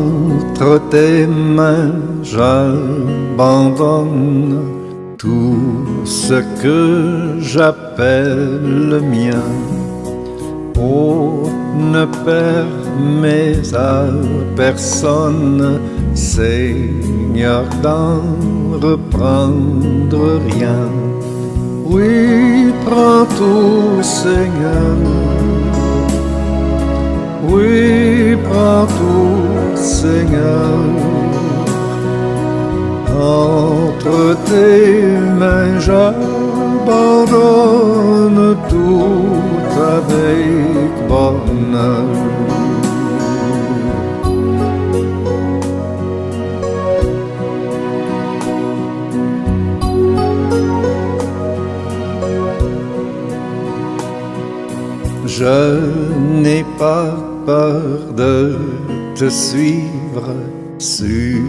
Entre tes mains, j'abandonne tout ce que j'appelle le mien. Oh, ne permets à personne, Seigneur, d'en reprendre rien. Oui, prends tout, Seigneur. Oui, prends tout, Seigneur. Entre tes mains, j'abandonne tout avec bonheur. Je n'ai pas peur de te suivre sur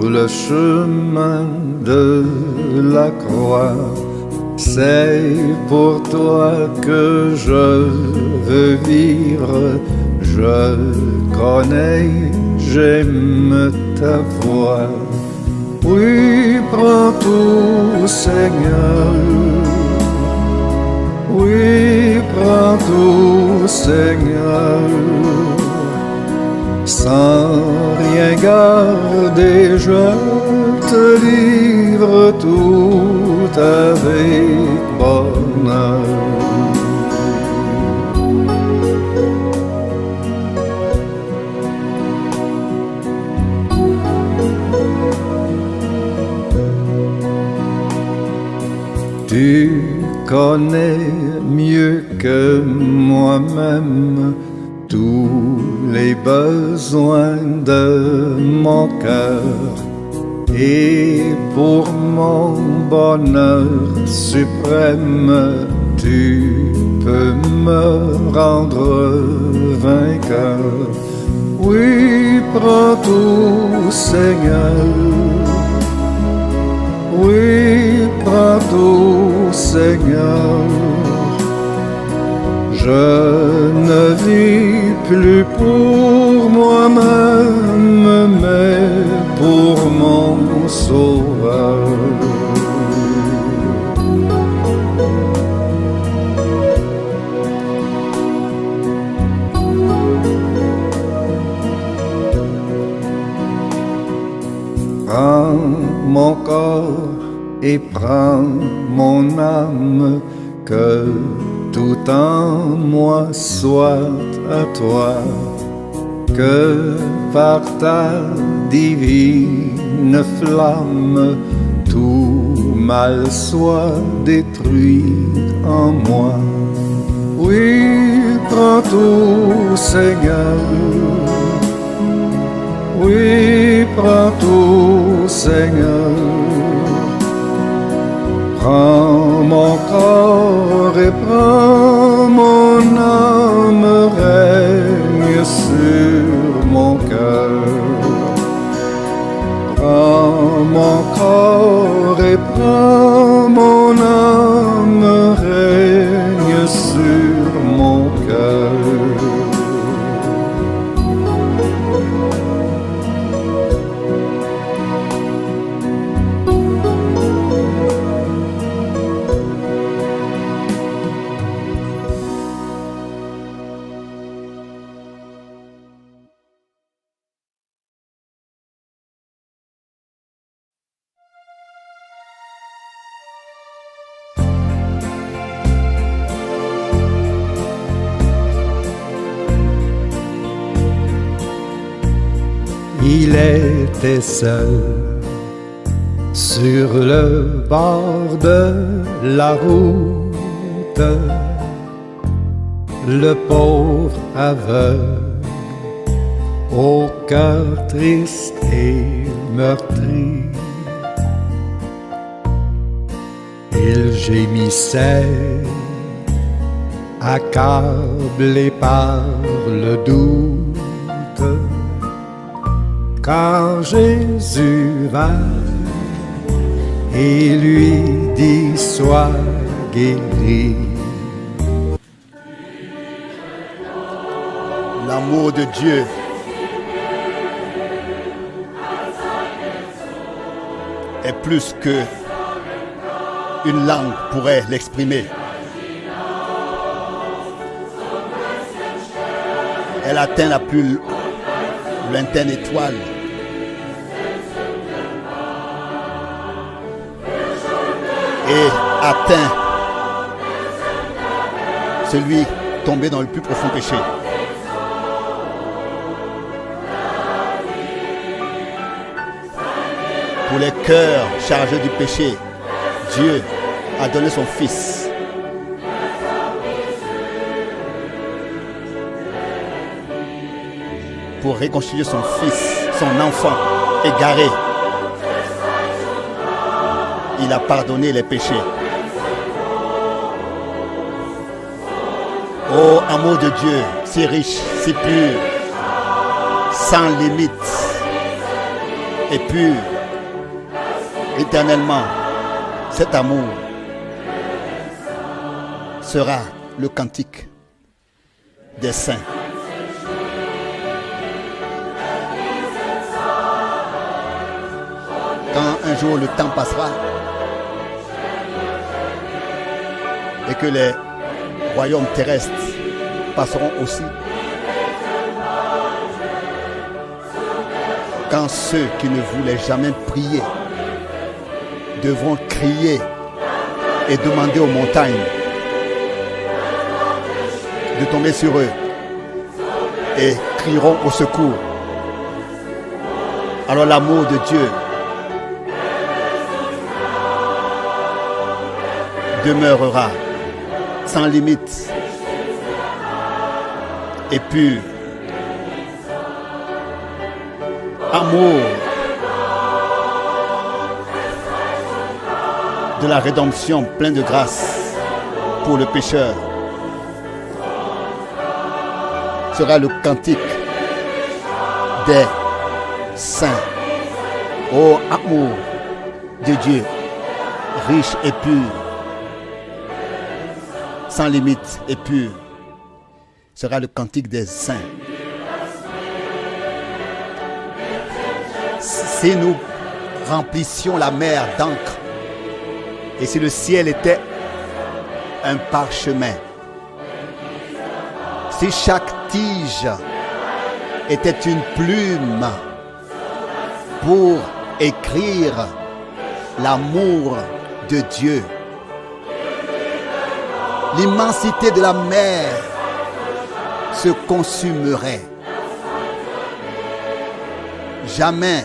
le chemin de la croix. C'est pour toi que je veux vivre. Je connais, j'aime ta voix. Oui, prends tout, Seigneur. Oui, prends tout, Seigneur. Sans rien garder, je te livre tout avec bonheur. Tu connais mieux que moi-même tous les besoins de mon cœur. Et pour mon bonheur suprême, tu peux me rendre vainqueur. Oui, prends tout, Seigneur. Oui, prends tout, Seigneur. Je ne vis plus pour moi-même, mais pour mon Sauveur. Prends mon corps et prends mon âme, que tout en moi soit à toi, que par ta divine flamme tout mal soit détruit en moi. Oui, prends tout, Seigneur. Oui, prends tout, Seigneur. Prends mon corps et prends mon âme, règne sur mon cœur. Prends mon corps et prends mon âme, règne sur mon cœur. Il était seul sur le bord de la route, le pauvre aveugle au cœur triste et meurtri. Il gémissait, accablé par le doute, quand Jésus vint et lui dit: sois guéri. L'amour de Dieu est plus que une langue pourrait l'exprimer. Elle atteint la plus lointaine étoile. Et atteint celui tombé dans le plus profond péché. Pour les cœurs chargés du péché, Dieu a donné son Fils. Pour réconcilier son Fils, son enfant égaré. Il a pardonné les péchés. Oh, amour de Dieu, si riche, si pur, sans limite et pur, éternellement, cet amour sera le cantique des saints. Quand un jour le temps passera et que les royaumes terrestres passeront aussi, quand ceux qui ne voulaient jamais prier devront crier et demander aux montagnes de tomber sur eux et crieront au secours, alors l'amour de Dieu demeurera sans limite et pur. Amour de la rédemption plein de grâce pour le pécheur sera le cantique des saints. Ô amour de Dieu, riche et pur, sans limite et pur, sera le cantique des saints. Si nous remplissions la mer d'encre, et si le ciel était un parchemin, si chaque tige était une plume pour écrire l'amour de Dieu, l'immensité de la mer se consumerait. Jamais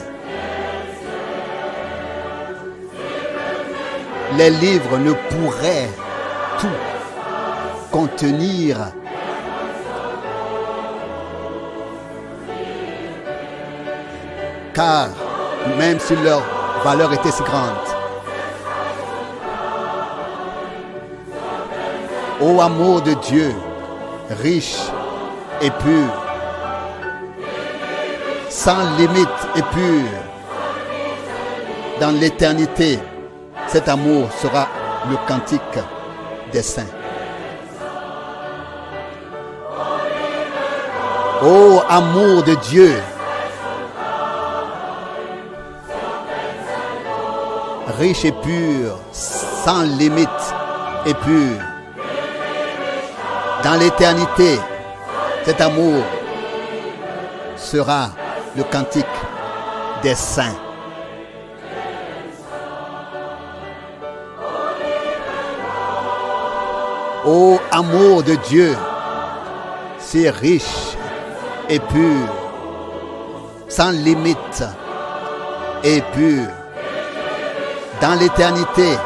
les livres ne pourraient tout contenir. Car même si leur valeur était si grande, ô amour de Dieu, riche et pur, sans limite et pur, dans l'éternité, cet amour sera le cantique des saints. Ô amour de Dieu, riche et pur, sans limite et pur, dans l'éternité, cet amour sera le cantique des saints. Ô amour de Dieu, si riche et pur, sans limite et pur, dans l'éternité,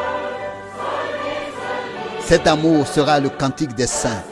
cet amour sera le cantique des saints.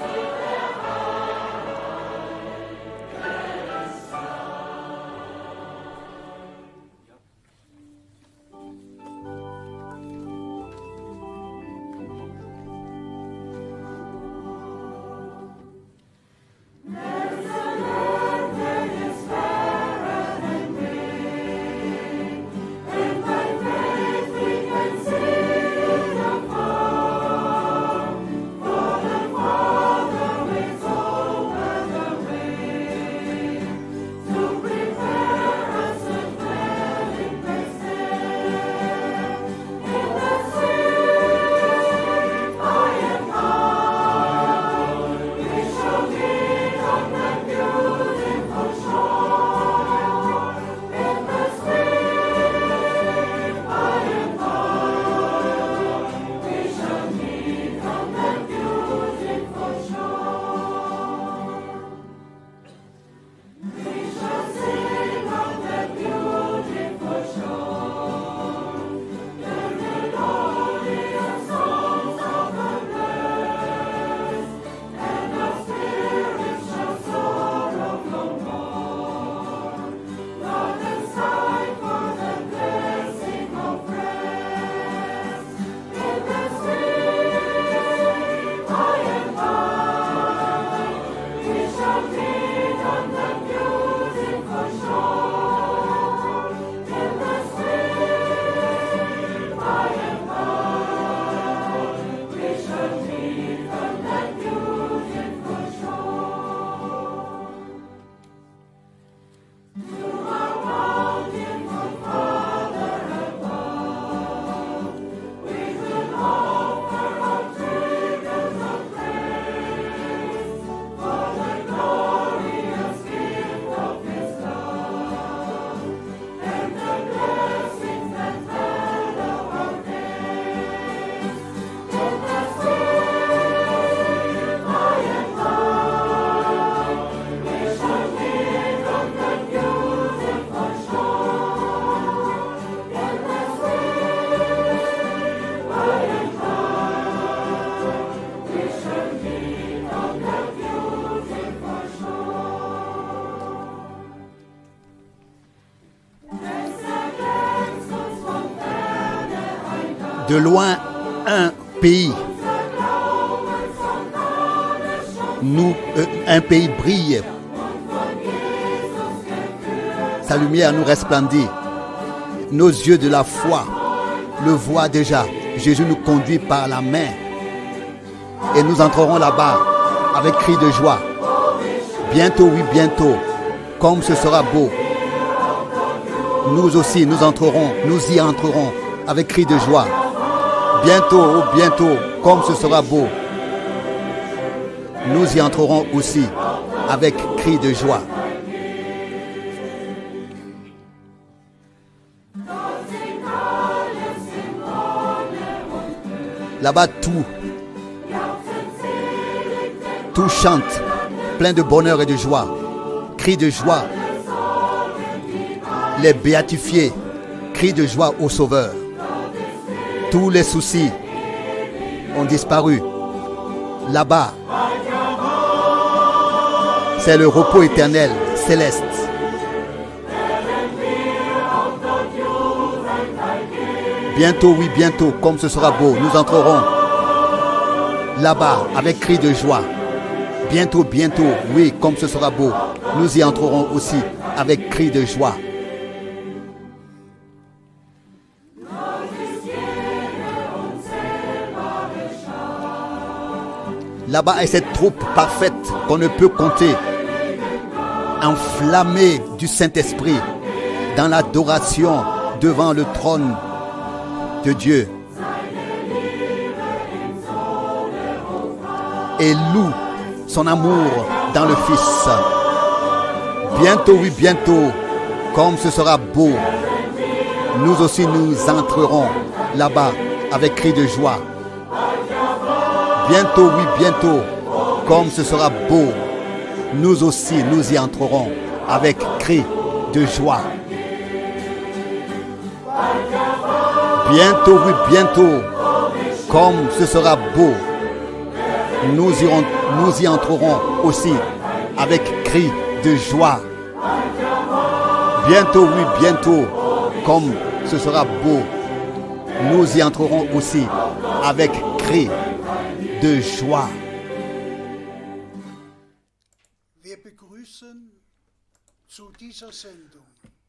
De loin, un pays. Un pays brille. Sa lumière nous resplendit. Nos yeux de la foi le voient déjà. Jésus nous conduit par la main. Et nous entrerons là-bas avec cri de joie. Bientôt, oui, bientôt, comme ce sera beau. Nous aussi, nous y entrerons avec cri de joie. Bientôt, oh, bientôt, comme ce sera beau. Nous y entrerons aussi avec cri de joie. Là-bas, tout chante, plein de bonheur et de joie. Cri de joie. Les béatifiés, cri de joie au Sauveur. Tous les soucis ont disparu. Là-bas, c'est le repos éternel, céleste. Bientôt, oui, bientôt, comme ce sera beau, nous entrerons là-bas avec cri de joie. Bientôt, bientôt, oui, comme ce sera beau, nous y entrerons aussi avec cri de joie. Là-bas est cette troupe parfaite qu'on ne peut compter, enflammée du Saint-Esprit, dans l'adoration devant le trône de Dieu. Et loue son amour dans le Fils. Bientôt, oui, bientôt, comme ce sera beau, nous aussi nous entrerons là-bas avec cri de joie. Bientôt, oui, bientôt, comme ce sera beau, nous aussi nous y entrerons avec cri de joie. Bientôt, oui, bientôt, comme ce sera beau, nous y entrerons aussi avec cri de joie. Bientôt, oui, bientôt, comme ce sera beau, nous y entrerons aussi avec cri de joie.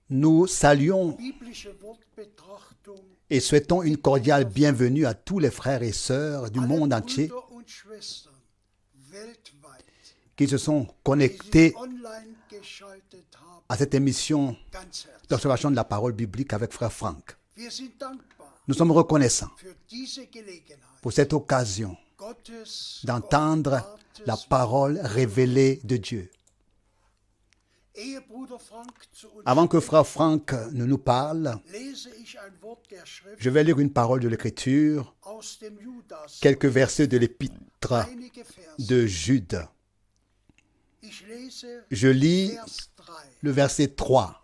Nous saluons et souhaitons une cordiale bienvenue à tous les frères et sœurs du monde entier qui se sont connectés à cette émission d'observation de la parole biblique avec frère Franck. Nous sommes reconnaissants pour cette occasion d'entendre la parole révélée de Dieu. Avant que frère Franck ne nous parle, je vais lire une parole de l'Écriture, quelques versets de l'épître de Jude. Je lis le verset 3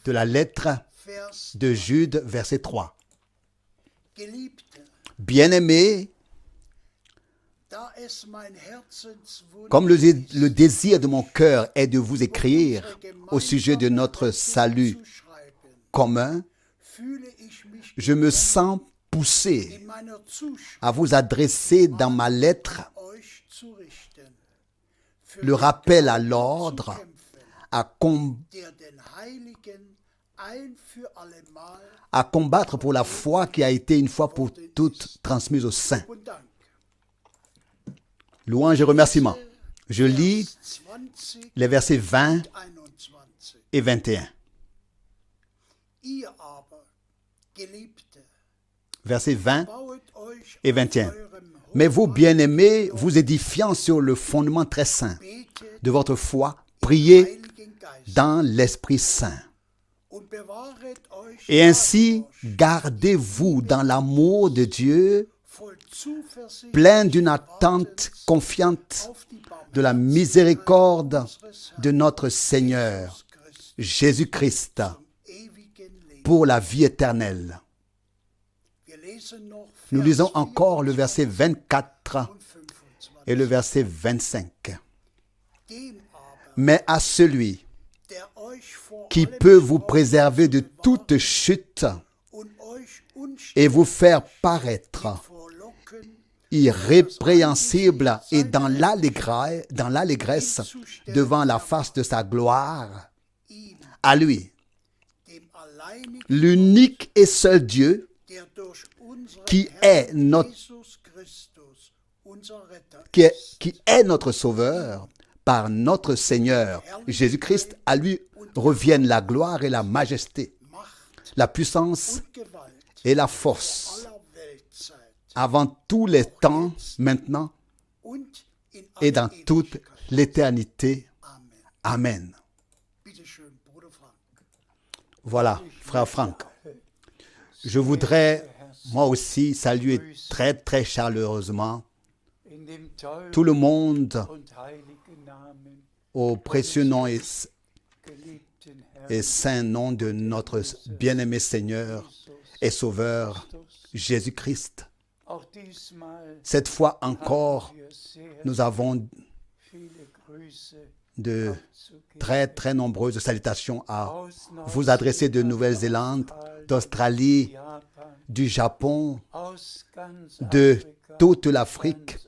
de la lettre de Jude, verset 3. Bien-aimés, comme le désir de mon cœur est de vous écrire au sujet de notre salut commun, je me sens poussé à vous adresser dans ma lettre le rappel à l'ordre, à combattre pour la foi qui a été une fois pour toutes transmise aux saints. Louange et remerciements. Je lis les versets 20 et 21. Versets 20 et 21. Mais vous, bien-aimés, vous édifiant sur le fondement très saint de votre foi, priez dans l'Esprit Saint. Et ainsi, gardez-vous dans l'amour de Dieu, plein d'une attente confiante de la miséricorde de notre Seigneur, Jésus-Christ, pour la vie éternelle. Nous lisons encore le verset 24 et le verset 25. Mais à celui qui peut vous préserver de toute chute et vous faire paraître irrépréhensible et dans l'allégresse devant la face de sa gloire. À lui, l'unique et seul Dieu, qui est notre Sauveur, par notre Seigneur Jésus-Christ, à lui reviennent la gloire et la majesté, la puissance et la force, avant tous les temps, maintenant et dans toute l'éternité. Amen. Voilà, frère Franck. Je voudrais, moi aussi, saluer très, très chaleureusement tout le monde au précieux nom et saint nom de notre bien-aimé Seigneur et Sauveur Jésus-Christ. Cette fois encore, nous avons de très très nombreuses salutations à vous adresser de Nouvelle-Zélande, d'Australie, du Japon, de toute l'Afrique,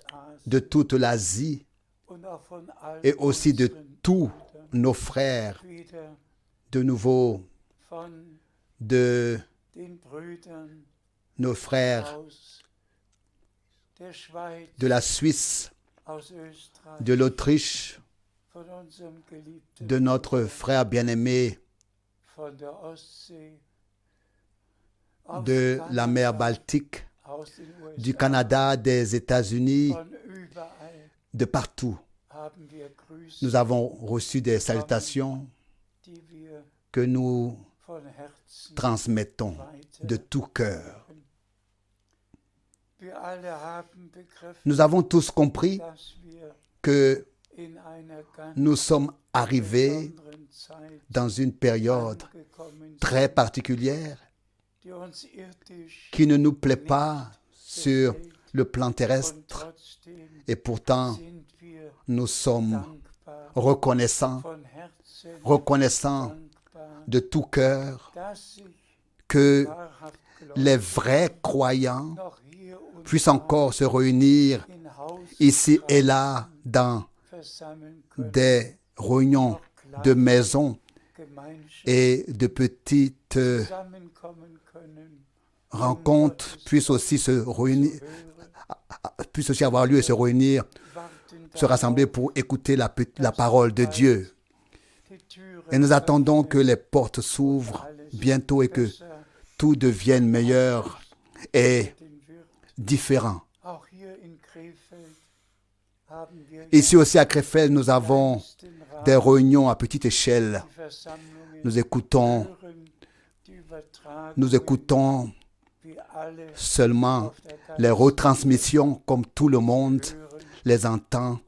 de toute l'Asie et aussi de tous nos frères, de nouveau de nos frères de la Suisse, de l'Autriche, de notre frère bien-aimé de la mer Baltique, du Canada, des États-Unis, de partout. Nous avons reçu des salutations que nous transmettons de tout cœur. Nous avons tous compris que nous sommes arrivés dans une période très particulière qui ne nous plaît pas sur le plan terrestre, et pourtant nous sommes reconnaissants de tout cœur que les vrais croyants puissent encore se réunir ici et là dans des réunions de maisons et de petites rencontres puissent aussi avoir lieu et se réunir, se rassembler pour écouter la parole de Dieu. Et nous attendons que les portes s'ouvrent bientôt et que tout devienne meilleur et différent. Ici aussi à Krefeld, nous avons des réunions à petite échelle. Nous écoutons seulement les retransmissions comme tout le monde les entend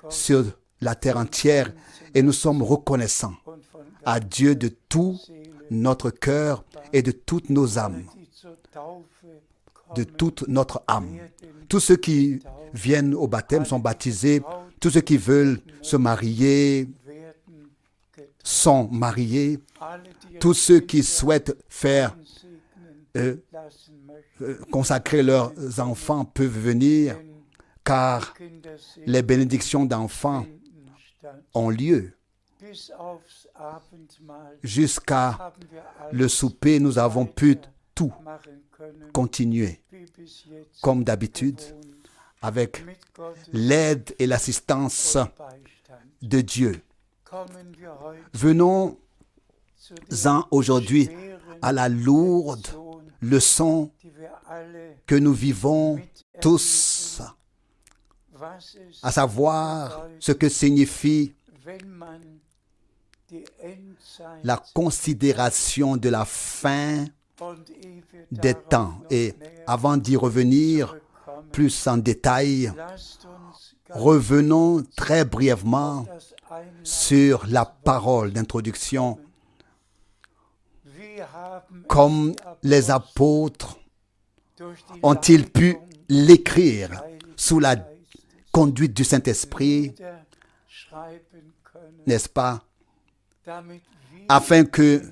sur la terre entière, et nous sommes reconnaissants à Dieu de tout notre cœur et de toutes nos âmes, de toute notre âme. Tous ceux qui viennent au baptême sont baptisés, tous ceux qui veulent se marier sont mariés, tous ceux qui souhaitent faire consacrer leurs enfants peuvent venir, car les bénédictions d'enfants ont lieu. Jusqu'à le souper, nous avons pu tout continuer comme d'habitude avec l'aide et l'assistance de Dieu. Venons-en aujourd'hui à la lourde leçon que nous vivons tous, à savoir ce que signifie la considération de la fin des temps. Et avant d'y revenir plus en détail, revenons très brièvement sur la parole d'introduction. Comme les apôtres ont-ils pu l'écrire sous la conduite du Saint-Esprit, n'est-ce pas, afin que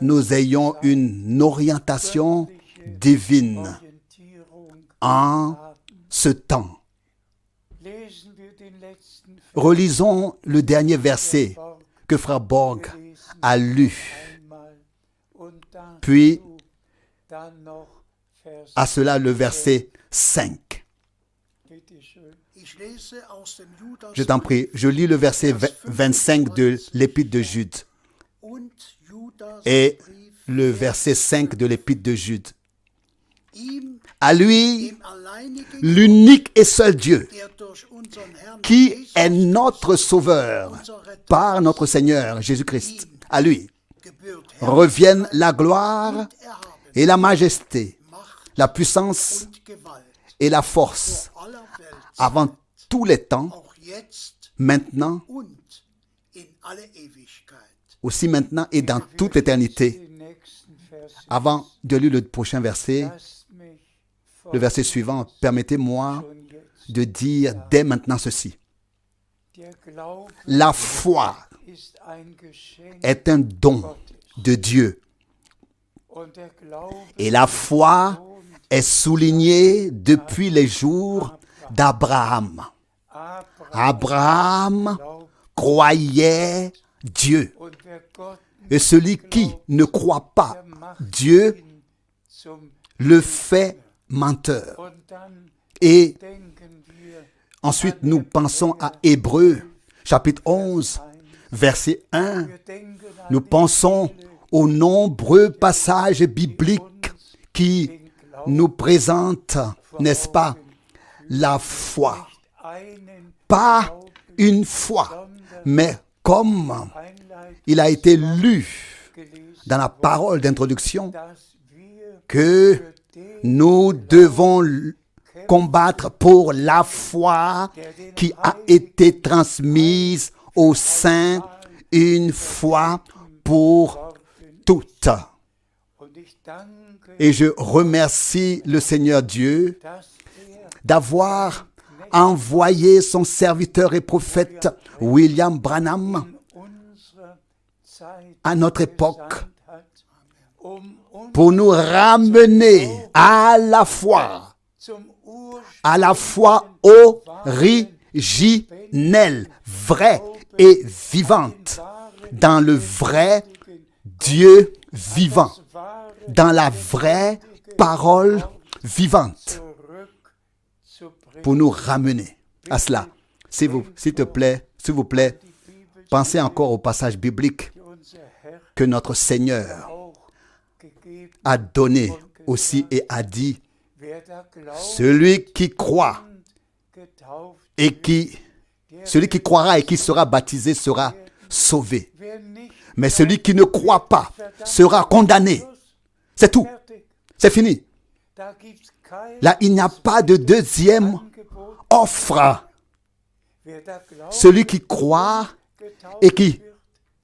nous ayons une orientation divine en ce temps. Relisons le dernier verset que Frère Borg a lu. Puis, à cela, le verset 5. Je t'en prie, je lis le verset 25 de l'Épître de Jude et le verset 5 de l'Épître de Jude. À lui, l'unique et seul Dieu, qui est notre Sauveur par notre Seigneur Jésus-Christ. À lui reviennent la gloire et la majesté, la puissance et la force, avant tous les temps, maintenant, aussi maintenant et dans toute l'éternité. Avant de lire le prochain verset, le verset suivant, permettez-moi de dire dès maintenant ceci. La foi est un don de Dieu. Et la foi est soulignée depuis les jours d'Abraham. Abraham croyait Dieu. Et celui qui ne croit pas Dieu le fait menteur. Et ensuite, nous pensons à Hébreux, chapitre 11, verset 1. Nous pensons aux nombreux passages bibliques qui nous présentent, n'est-ce pas, la foi. Pas une foi, mais comme il a été lu dans la parole d'introduction, que nous devons combattre pour la foi qui a été transmise aux saints une fois pour toutes. Et je remercie le Seigneur Dieu d'avoir envoyé son serviteur et prophète William Branham à notre époque pour nous ramener à la foi originelle, vraie et vivante, dans le vrai Dieu vivant, dans la vraie parole vivante, pour nous ramener à cela. S'il vous plaît, pensez encore au passage biblique que notre Seigneur a donné aussi et a dit, celui qui croit et celui qui croira et qui sera baptisé sera sauvé. Mais celui qui ne croit pas sera condamné. C'est tout. C'est fini. Là, il n'y a pas de deuxième offre. Celui qui croit et qui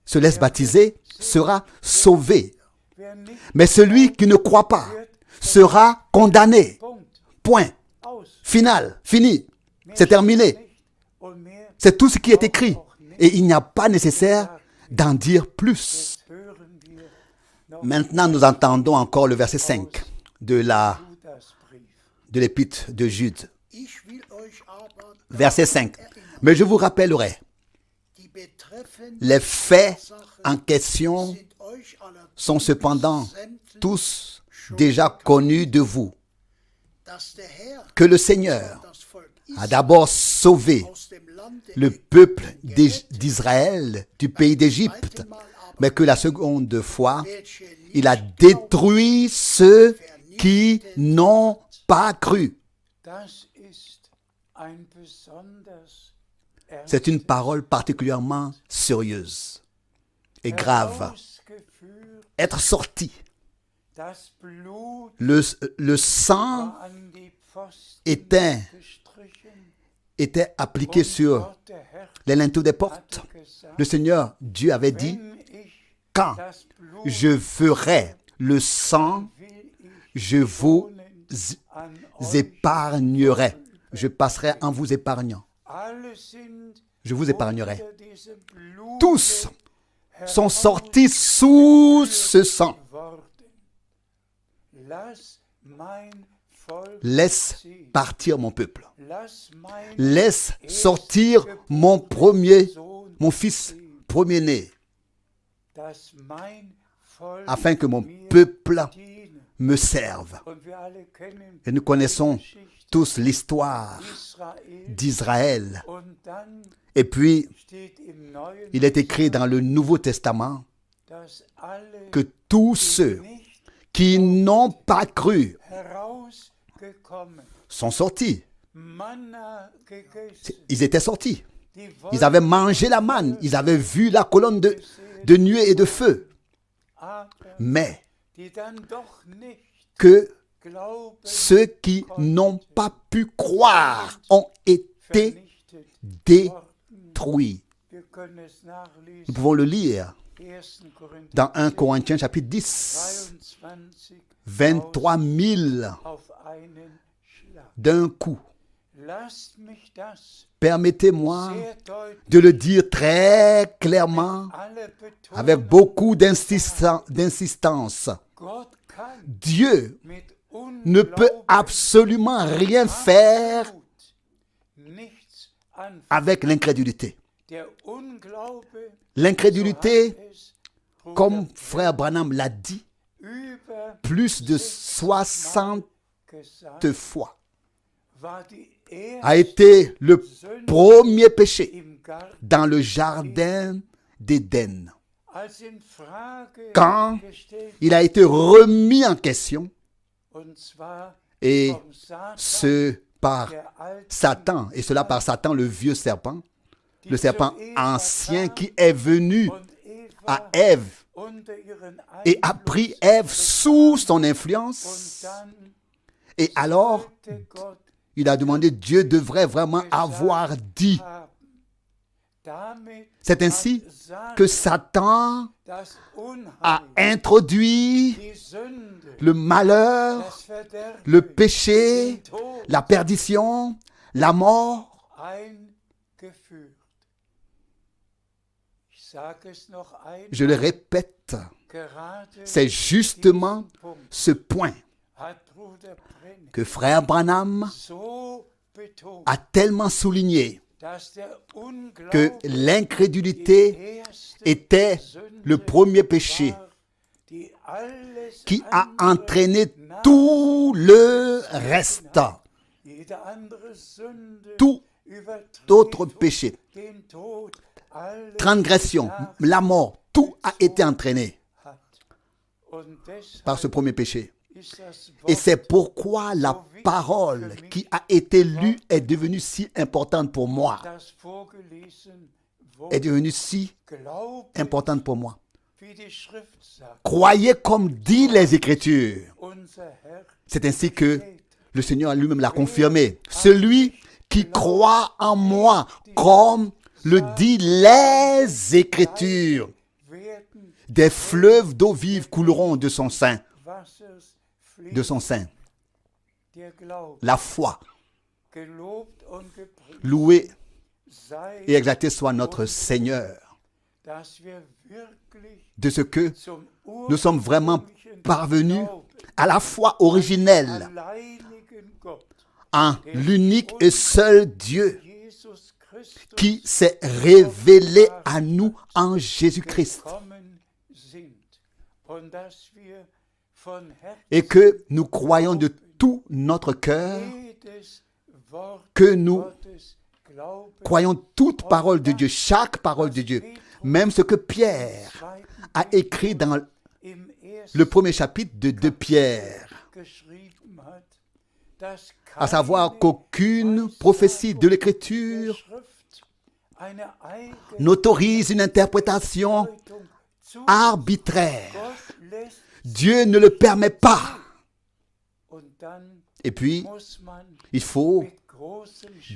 se laisse baptiser sera sauvé. Mais celui qui ne croit pas sera condamné. Point. Final. Fini. C'est terminé. C'est tout ce qui est écrit. Et il n'y a pas nécessaire d'en dire plus. Maintenant, nous entendons encore le verset 5 de l'épître de Jude. Verset 5. Mais je vous rappellerai, les faits en question sont cependant tous déjà connus de vous, que le Seigneur a d'abord sauvé le peuple d'Israël du pays d'Égypte, mais que la seconde fois, il a détruit ceux qui n'ont pas cru. C'est une parole particulièrement sérieuse et grave. Être sorti. Le sang était appliqué sur les linteaux des portes. Le Seigneur Dieu avait dit, quand je ferai le sang, je vous épargnerai. Je passerai en vous épargnant. Je vous épargnerai. Tous sont sortis sous ce sang. Laisse partir mon peuple. Laisse sortir mon fils premier-né, afin que mon peuple me serve. Et nous connaissons tous l'histoire d'Israël. Et puis, il est écrit dans le Nouveau Testament que tous ceux qui n'ont pas cru sont sortis. Ils étaient sortis. Ils avaient mangé la manne. Ils avaient vu la colonne de nuée et de feu. Mais que ceux qui n'ont pas pu croire ont été détruits. Nous pouvons le lire dans 1 Corinthiens chapitre 10. 23 000 d'un coup. Permettez-moi de le dire très clairement, avec beaucoup d'insistance. Dieu ne peut absolument rien faire avec l'incrédulité. L'incrédulité, comme frère Branham l'a dit, plus de 60 fois, a été le premier péché dans le jardin d'Éden. Quand il a été remis en question, et ce par Satan, et cela par Satan, le vieux serpent, le serpent ancien qui est venu à Ève et a pris Ève sous son influence. Et alors, il a demandé, Dieu devrait vraiment avoir dit. C'est ainsi que Satan a introduit le malheur, le péché, la perdition, la mort. Je le répète, c'est justement ce point que frère Branham a tellement souligné, que l'incrédulité était le premier péché qui a entraîné tout le reste. Tout autre péché, transgression, la mort, tout a été entraîné par ce premier péché. Et c'est pourquoi la parole qui a été lue est devenue si importante pour moi. Est devenue si importante pour moi. Croyez comme dit les Écritures. C'est ainsi que le Seigneur lui-même l'a confirmé. Celui qui croit en moi, comme le dit les Écritures, des fleuves d'eau vive couleront de son sein. De son sein. La foi. Loué et exalté soit notre Seigneur, de ce que nous sommes vraiment parvenus à la foi originelle en l'unique et seul Dieu qui s'est révélé à nous en Jésus-Christ. Et que nous croyons de tout notre cœur, que nous croyons toute parole de Dieu, chaque parole de Dieu, même ce que Pierre a écrit dans le premier chapitre de 2 Pierre, à savoir qu'aucune prophétie de l'Écriture n'autorise une interprétation arbitraire. Dieu ne le permet pas. Et puis, il faut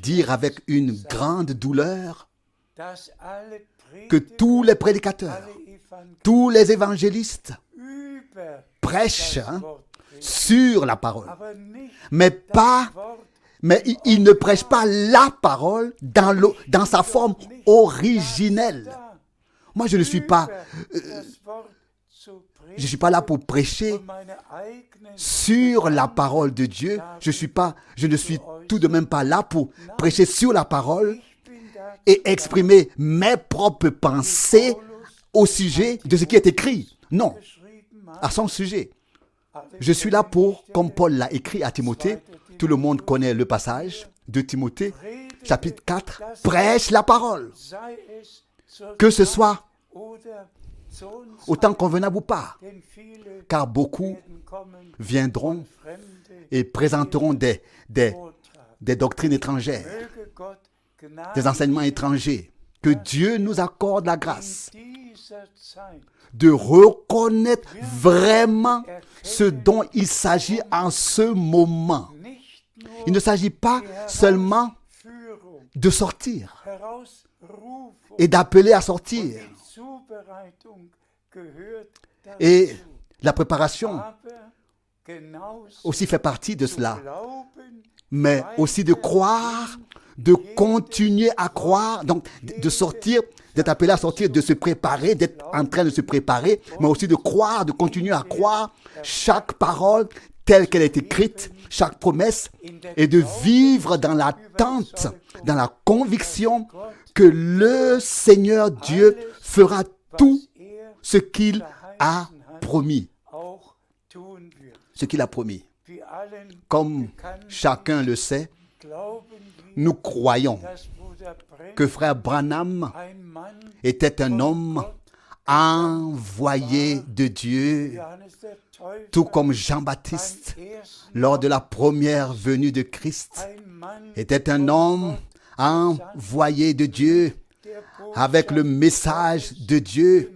dire avec une grande douleur que tous les prédicateurs, tous les évangélistes prêchent sur la parole. Mais ils ne prêchent pas la parole dans sa forme originelle. Moi, je ne suis pas là pour prêcher sur la parole de Dieu. Je ne suis tout de même pas là pour prêcher sur la parole et exprimer mes propres pensées au sujet de ce qui est écrit. Non, à son sujet. Je suis là pour, comme Paul l'a écrit à Timothée, tout le monde connaît le passage de Timothée, chapitre 4, prêche la parole, que ce soit au temps convenable ou pas, car beaucoup viendront et présenteront des doctrines étrangères, des enseignements étrangers. Que Dieu nous accorde la grâce de reconnaître vraiment ce dont il s'agit en ce moment. Il ne s'agit pas seulement de sortir et d'appeler à sortir. Et la préparation aussi fait partie de cela. Mais aussi de croire, de continuer à croire, donc de sortir, d'être appelé à sortir, de se préparer, d'être en train de se préparer, mais aussi de croire, de continuer à croire chaque parole telle qu'elle est écrite, chaque promesse, et de vivre dans l'attente, dans la conviction que le Seigneur Dieu fera tout ce qu'il a promis. Ce qu'il a promis. Comme chacun le sait, nous croyons que frère Branham était un homme envoyé de Dieu, tout comme Jean-Baptiste, lors de la première venue de Christ, était un homme envoyé de Dieu, avec le message de Dieu,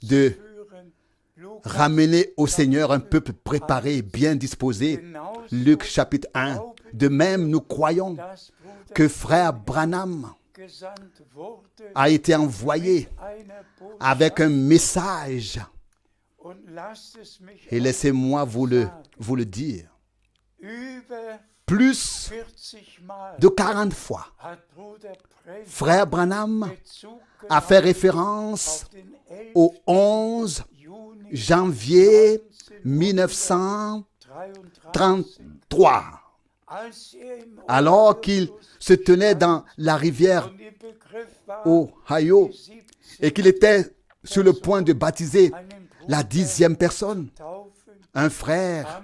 de ramener au Seigneur un peuple préparé, bien disposé. Luc chapitre 1. De même, nous croyons que frère Branham a été envoyé avec un message. Et laissez-moi vous le dire. Plus de 40 fois, frère Branham a fait référence au 11 janvier 1933, alors qu'il se tenait dans la rivière Ohio et qu'il était sur le point de baptiser la 10e personne. Un frère,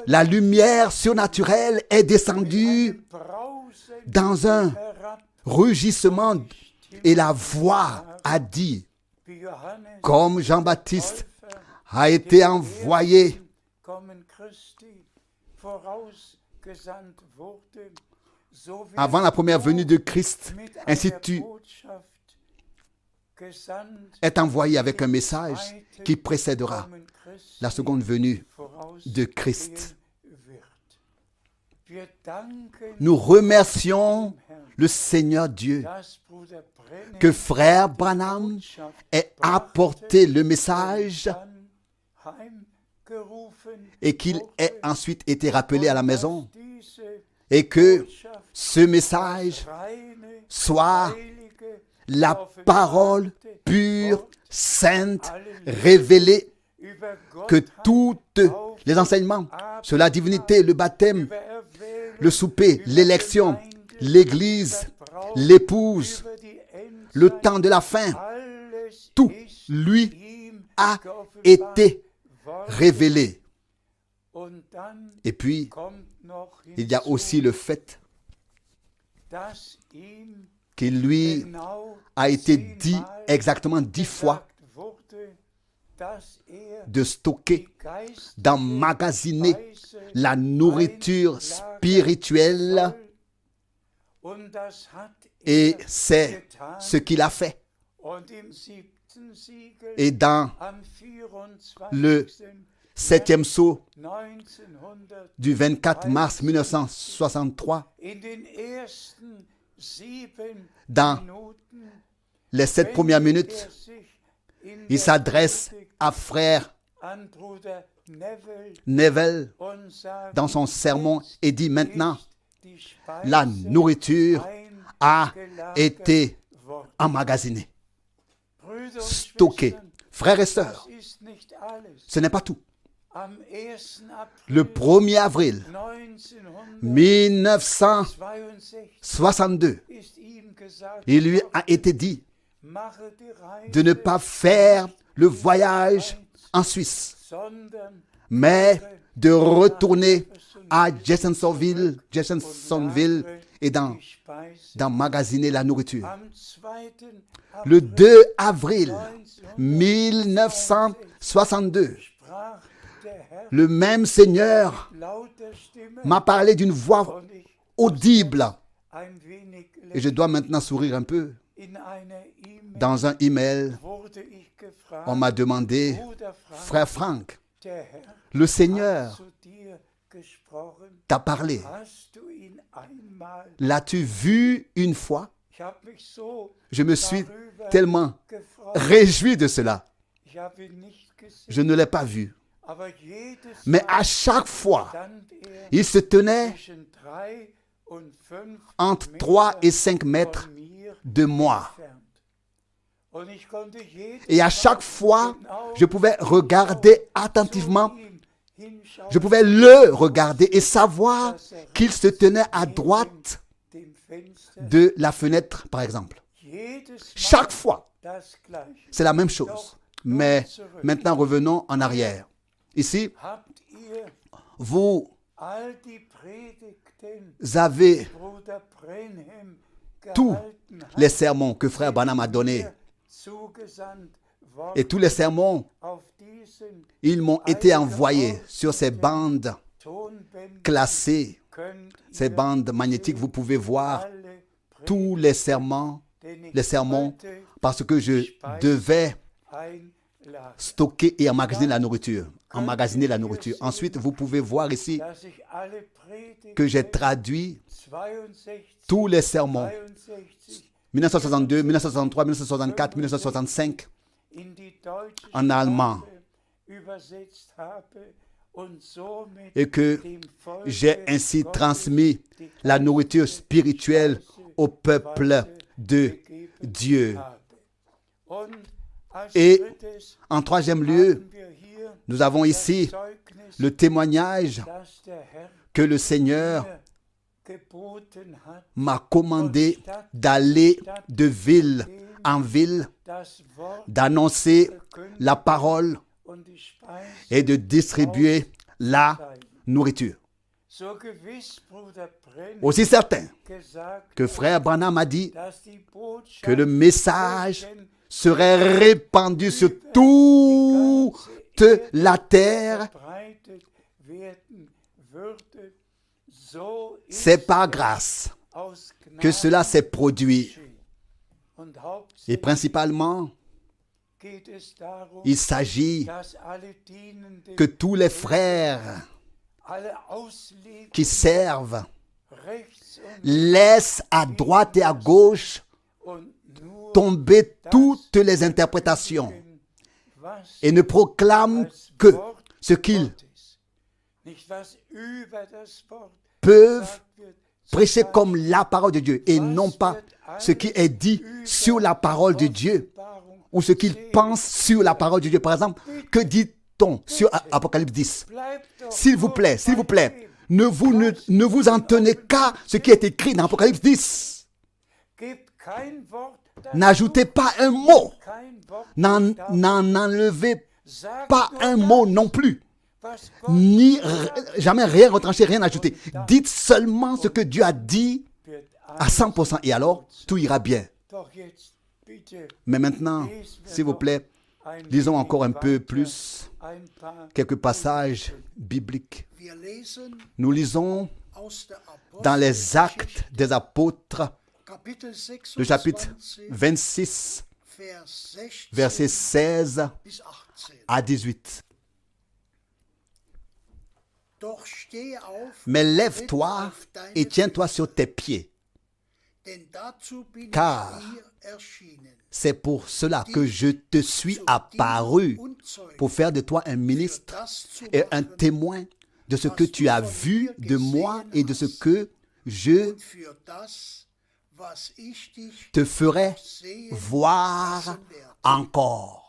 la lumière surnaturelle est descendue dans un rugissement et la voix a dit, comme Jean-Baptiste a été envoyé avant la première venue de Christ, ainsi tu es envoyé avec un message qui précédera la seconde venue de Christ. Nous remercions le Seigneur Dieu que frère Branham ait apporté le message et qu'il ait ensuite été rappelé à la maison et que ce message soit la parole pure, sainte, révélée, que toutes les enseignements sur la divinité, le baptême, le souper, l'élection, l'église, l'épouse, le temps de la fin, tout lui a été révélé. Et puis, il y a aussi le fait qu'il lui a été dit exactement 10 fois de stocker, d'emmagasiner la nourriture spirituelle. Et c'est ce qu'il a fait. Et dans le 7e sceau du 24 mars 1963, dans les 7 premières minutes, il s'adresse à frère Neville dans son sermon et dit maintenant, la nourriture a été emmagasinée, stockée. Frères et sœurs, ce n'est pas tout. Le 1er avril 1962, il lui a été dit de ne pas faire le voyage en Suisse, mais de retourner à Jeffersonville et d'emmagasiner la nourriture. Le 2 avril 1962, le même Seigneur m'a parlé d'une voix audible. Et je dois maintenant sourire un peu. Dans un email, on m'a demandé, frère Frank, le Seigneur t'a parlé. L'as-tu vu une fois? Je me suis tellement réjoui de cela. Je ne l'ai pas vu. Mais à chaque fois, il se tenait entre 3 et 5 mètres de moi. Et à chaque fois, je pouvais regarder attentivement. Je pouvais le regarder et savoir qu'il se tenait à droite de la fenêtre, par exemple. Chaque fois, c'est la même chose. Mais maintenant, revenons en arrière. Ici, vous avez tous les sermons que frère Branham a donnés. Et tous les sermons, ils m'ont été envoyés sur ces bandes classées, ces bandes magnétiques. Vous pouvez voir tous les sermons, parce que je devais stocker et emmagasiner la nourriture. Ensuite, vous pouvez voir ici que j'ai traduit tous les sermons 1962, 1963, 1964, 1965 en allemand et que j'ai ainsi transmis la nourriture spirituelle au peuple de Dieu. Et en troisième lieu, nous avons ici le témoignage que le Seigneur m'a commandé d'aller de ville en ville, d'annoncer la parole et de distribuer la nourriture. Aussi certain que frère Branham a dit que le message serait répandu sur toute la terre, c'est par grâce que cela s'est produit. Et principalement, il s'agit que tous les frères qui servent laissent à droite et à gauche tomber toutes les interprétations et ne proclament que ce qu'ils peuvent prêcher comme la parole de Dieu et non pas ce qui est dit sur la parole de Dieu ou ce qu'ils pensent sur la parole de Dieu. Par exemple, que dit-on sur Apocalypse 10? S'il vous plaît, ne vous en tenez qu'à ce qui est écrit dans Apocalypse 10. N'ajoutez pas un mot. N'en enlevez pas un mot non plus. Ni jamais rien retrancher, rien ajouter. Dites seulement ce que Dieu a dit à 100% et alors tout ira bien. Mais maintenant, s'il vous plaît, lisons encore un peu plus quelques passages bibliques. Nous lisons dans les Actes des Apôtres, le chapitre 26, versets 16 à 18. Mais lève-toi et tiens-toi sur tes pieds, car c'est pour cela que je te suis apparu, pour faire de toi un ministre et un témoin de ce que tu as vu de moi et de ce que je für das, was ich dich te ferai sehen voir lassen werde. encore.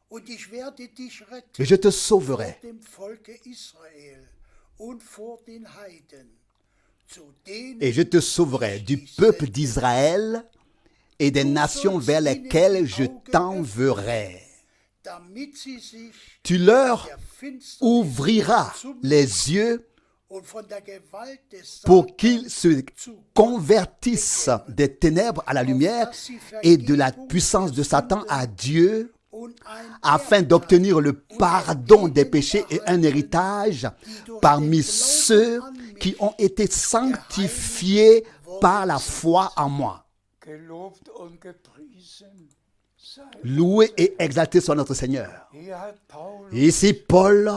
Und ich werde dich Et retten je te vor sauverai dem Volke Israel und vor den Heiden, zu denen et je te sauverai du peuple d'Israël et des nations vers lesquelles je t'enverrai. damit sie sich Tu leur der Finsternis ouvriras les yeux und von der Gewalt des pour qu'ils se convertissent des ténèbres à la lumière et de la puissance de Satan à Dieu, und ein afin d'obtenir le pardon des péchés et un héritage parmi ceux qui ont été sanctifiés par la foi en moi. Gelobt und gepriesen sei. Loué et exalté soit notre Seigneur. Hier hat Paulus Et ici, Paul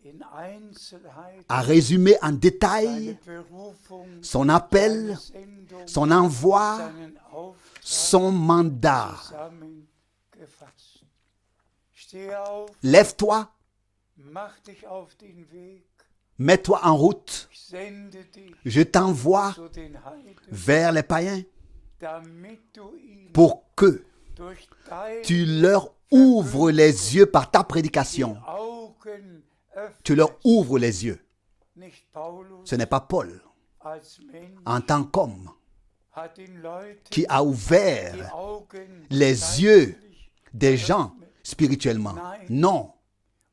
in Einzelheiten a résumé en seine détail Berufung, son appel, Sendung, son envoi, seinen Auftrag son mandat. zusammengefasst. Steh auf, Lève-toi, mach dich auf den Weg, mets-toi en route. ich sende dich Je t'envoie zu den Heiden, vers les païens damit du ihn pour que durch deine tu leur ouvres les yeux par ta prédication. Augen Tu leur öffnest. ouvres les yeux. Nicht Paulus Ce n'est pas Paul, als Mensch en tant qu'homme, hat den Leuten qui a die ouvert Augen les yeux des gens spirituellement. Non,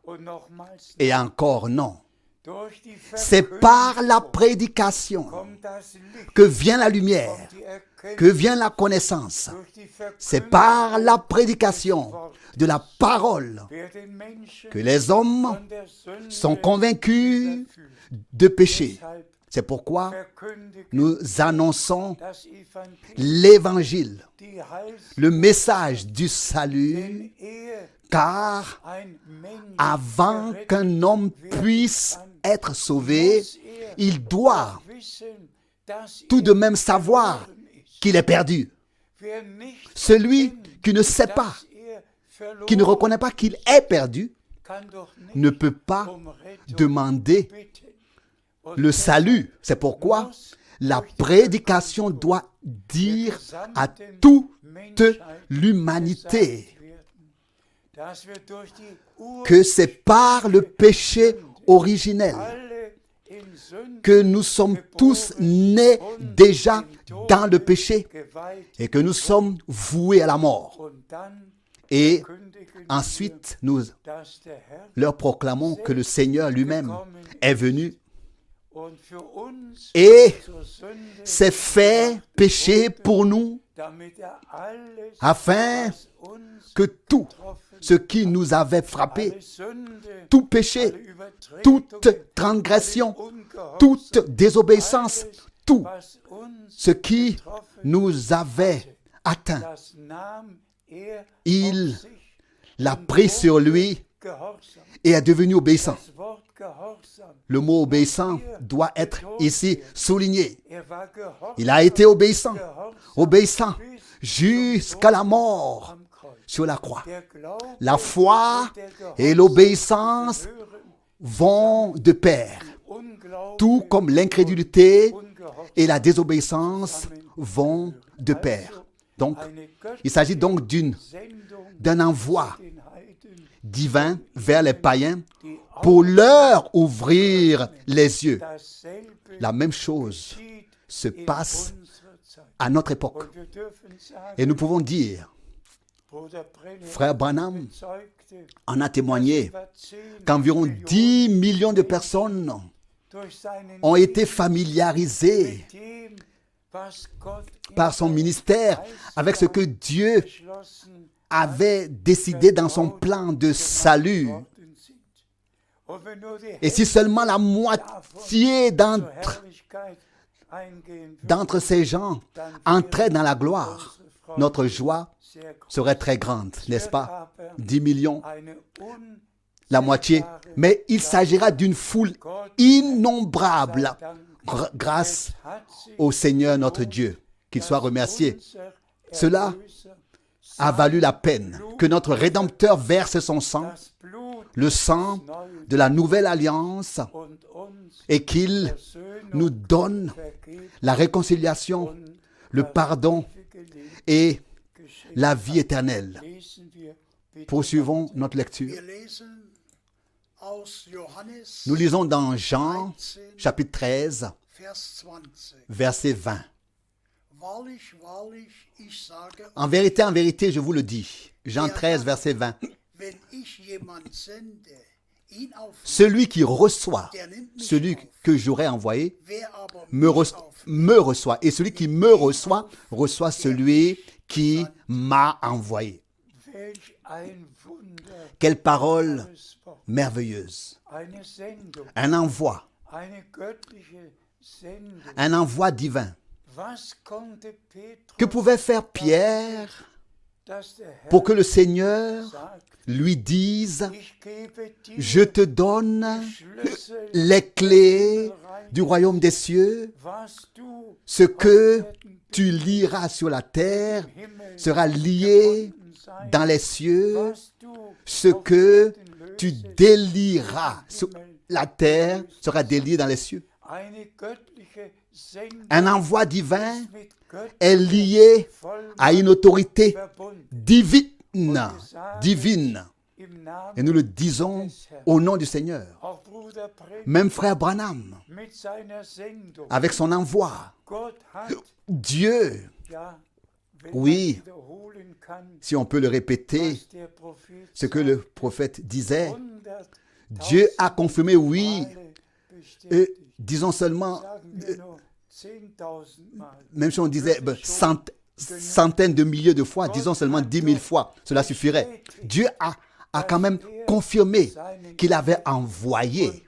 und nochmals et encore non. durch die C'est par la Verkündigung prédication kommt das Licht, que vient la lumière, kommt die Erkenntnis, que vient la connaissance. durch die C'est par la Verkündigung prédication de la parole werden Menschen que les hommes von der Sünde sont convaincus überführt. de péché. Deshalb C'est pourquoi verkündigen nous annonçons das Evangelium, l'évangile, die Heils, le message du salut, denn ehe car ein Mensch avant gerettet qu'un homme werden puisse kann, être sauvé, muss il doit wissen, dass tout de même savoir verloren ist. qu'il est perdu. Wer nicht Celui erkennt, qui ne sait pas, dass verloren qui ne reconnaît pas qu'il est perdu, kann doch nicht ne peut pas Rettung demander bitten. Und le salut. C'est pourquoi la prédication doit dire à toute l'humanité dass wir durch die que c'est par le péché originel alle in Sünde que nous sommes tous nés déjà dans le péché geweiht et que nous sommes voués à la mort. und dann Et kündigen ensuite, nous wir, dass der Herr leur proclamons que le Seigneur lui-même est venu und für uns et zur Sünde s'est fait péché pour nous, damit alles afin was uns que tout ce qui nous avait frappé, alle Sünde, tout péché, alle Übertretungen, toute transgression, toute désobéissance, tout was uns ce qui nous avait atteint, das nahm er il auf sich. l'a pris sur lui Gehorsam. et est devenu obéissant. Das Wort Gehorsam. Le mot obéissant doit être ici souligné. Er war gehorsam. Il a été obéissant, Gehorsam obéissant bis jusqu'à la mort am Kreuz. sur la croix. Der Glaube La foi und der Gehorsam et l'obéissance gehören vont de pair, Unglaube tout comme l'incrédulité und Ungehorsam. et la désobéissance vont de pair. Donc, Eine il s'agit donc Sendung d'un envoi den Heiden, divin vers les païens die pour leur ouvrir les yeux. dasselbe La même chose geschieht se in passe unserer Zeit. à notre époque. Und wir dürfen sagen, Et nous pouvons dire, Bruder Brenner frère Branham bezeugte, en a témoigné, über 10 qu'environ Millionen 10 millions de personnes durch seinen ont été Dienst familiarisées mit dem, was Gott in par son seinem ministère avec ce que Dieu beschlossen avait décidé dans son plan de salut. worden sind. Und wenn nur die Et si seulement la moitié zur Herrlichkeit eingehen würde, d'entre ces gens entraient dans la gloire, unsere Freude notre joie sehr groß. serait très grande, n'est-ce pas? Aber 10 millions, eine la moitié. Mais il s'agira d'une foule innombrable grâce au Seigneur notre Dieu, qu'il soit remercié. Cela a valu la peine que notre Rédempteur verse son sang le sang de la nouvelle alliance und uns et qu'il Versöhnung, nous donne Vergebung la réconciliation, le pardon gelegt et geschenkt. la vie éternelle. Lesen wir bitte Poursuivons notre lecture. Wir lesen aus Johannes Nous lisons dans Jean, chapitre 13, Vers 20. verset 20. Wahrlich, wahrlich, ich sage, En vérité, je vous le dis. Jean 13, verset 20. wenn ich jemand sende, ihn aufnehme, Celui qui reçoit, der nimmt mich celui auf. que j'aurai envoyé, Wer aber me mich me reçoit. Et celui qui me reçoit, reçoit celui qui m'a envoyé. welch ein Wunder, Quelle parole das Wort. merveilleuse. Eine Sendung, Un envoi, eine göttliche Sendung. un envoi divin. Was konnte Petrus, Que pouvait faire Pierre dass der Herr pour que le Seigneur sagt, lui dise, ich gebe dir je te donne Schlüssel, les clés du royaume des cieux, was du ce que tu liras sur la terre im Himmel sera lié sein, dans les cieux, was du ce que tu délieras sur la terre sera délié dans les cieux. eine göttliche Sendung Un envoi divin mit Gott est lié à une autorité verbunden. divine. Im Namen Et nous le disons au nom du Seigneur. auch Bruder Branham Même frère Branham, mit seiner Sendung. avec son envoi, Gott hat, Dieu, ja, wenn Oui. man wiederholen kann, si on peut le répéter, was der Prophet ce que le prophète disait, 100.000 Dieu a confirmé, oui, Male bestätigt. disons seulement, Sagen wir nur 10.000 Mal. même si on disait centaines de milliers de fois, disons seulement 10 000 fois, cela suffirait. Dieu a quand même confirmé qu'il avait envoyé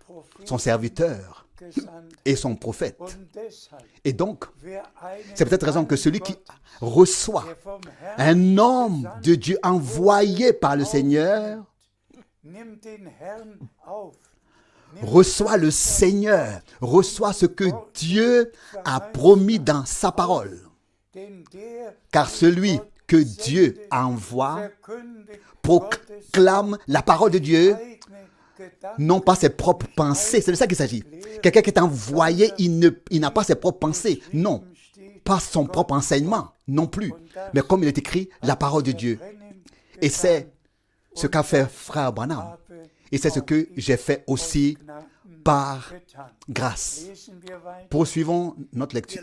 son serviteur Gesandt. et son prophète. Und deshalb, Et donc, wer einen c'est peut-être raison que celui qui reçoit der vom Herrn un homme de Dieu envoyé par le Seigneur, nimmt den Herrn auf, reçoit le Seigneur, reçoit ce que Dieu a promis dans sa parole. denn der Car celui que Dieu envoie verkündigt proclame la parole de Dieu, eigene Gedanken. non pas ses propres pensées. C'est de ça qu'il s'agit. Quelqu'un qui est envoyé, il n'a pas ses propres pensées. Non, pas son propre enseignement, non plus. Mais comme il est écrit, la parole de Dieu. Et c'est ce qu'a fait frère Branham. Et c'est ce que j'ai fait aussi par grâce. Lesen wir weiter. Poursuivons notre lecture.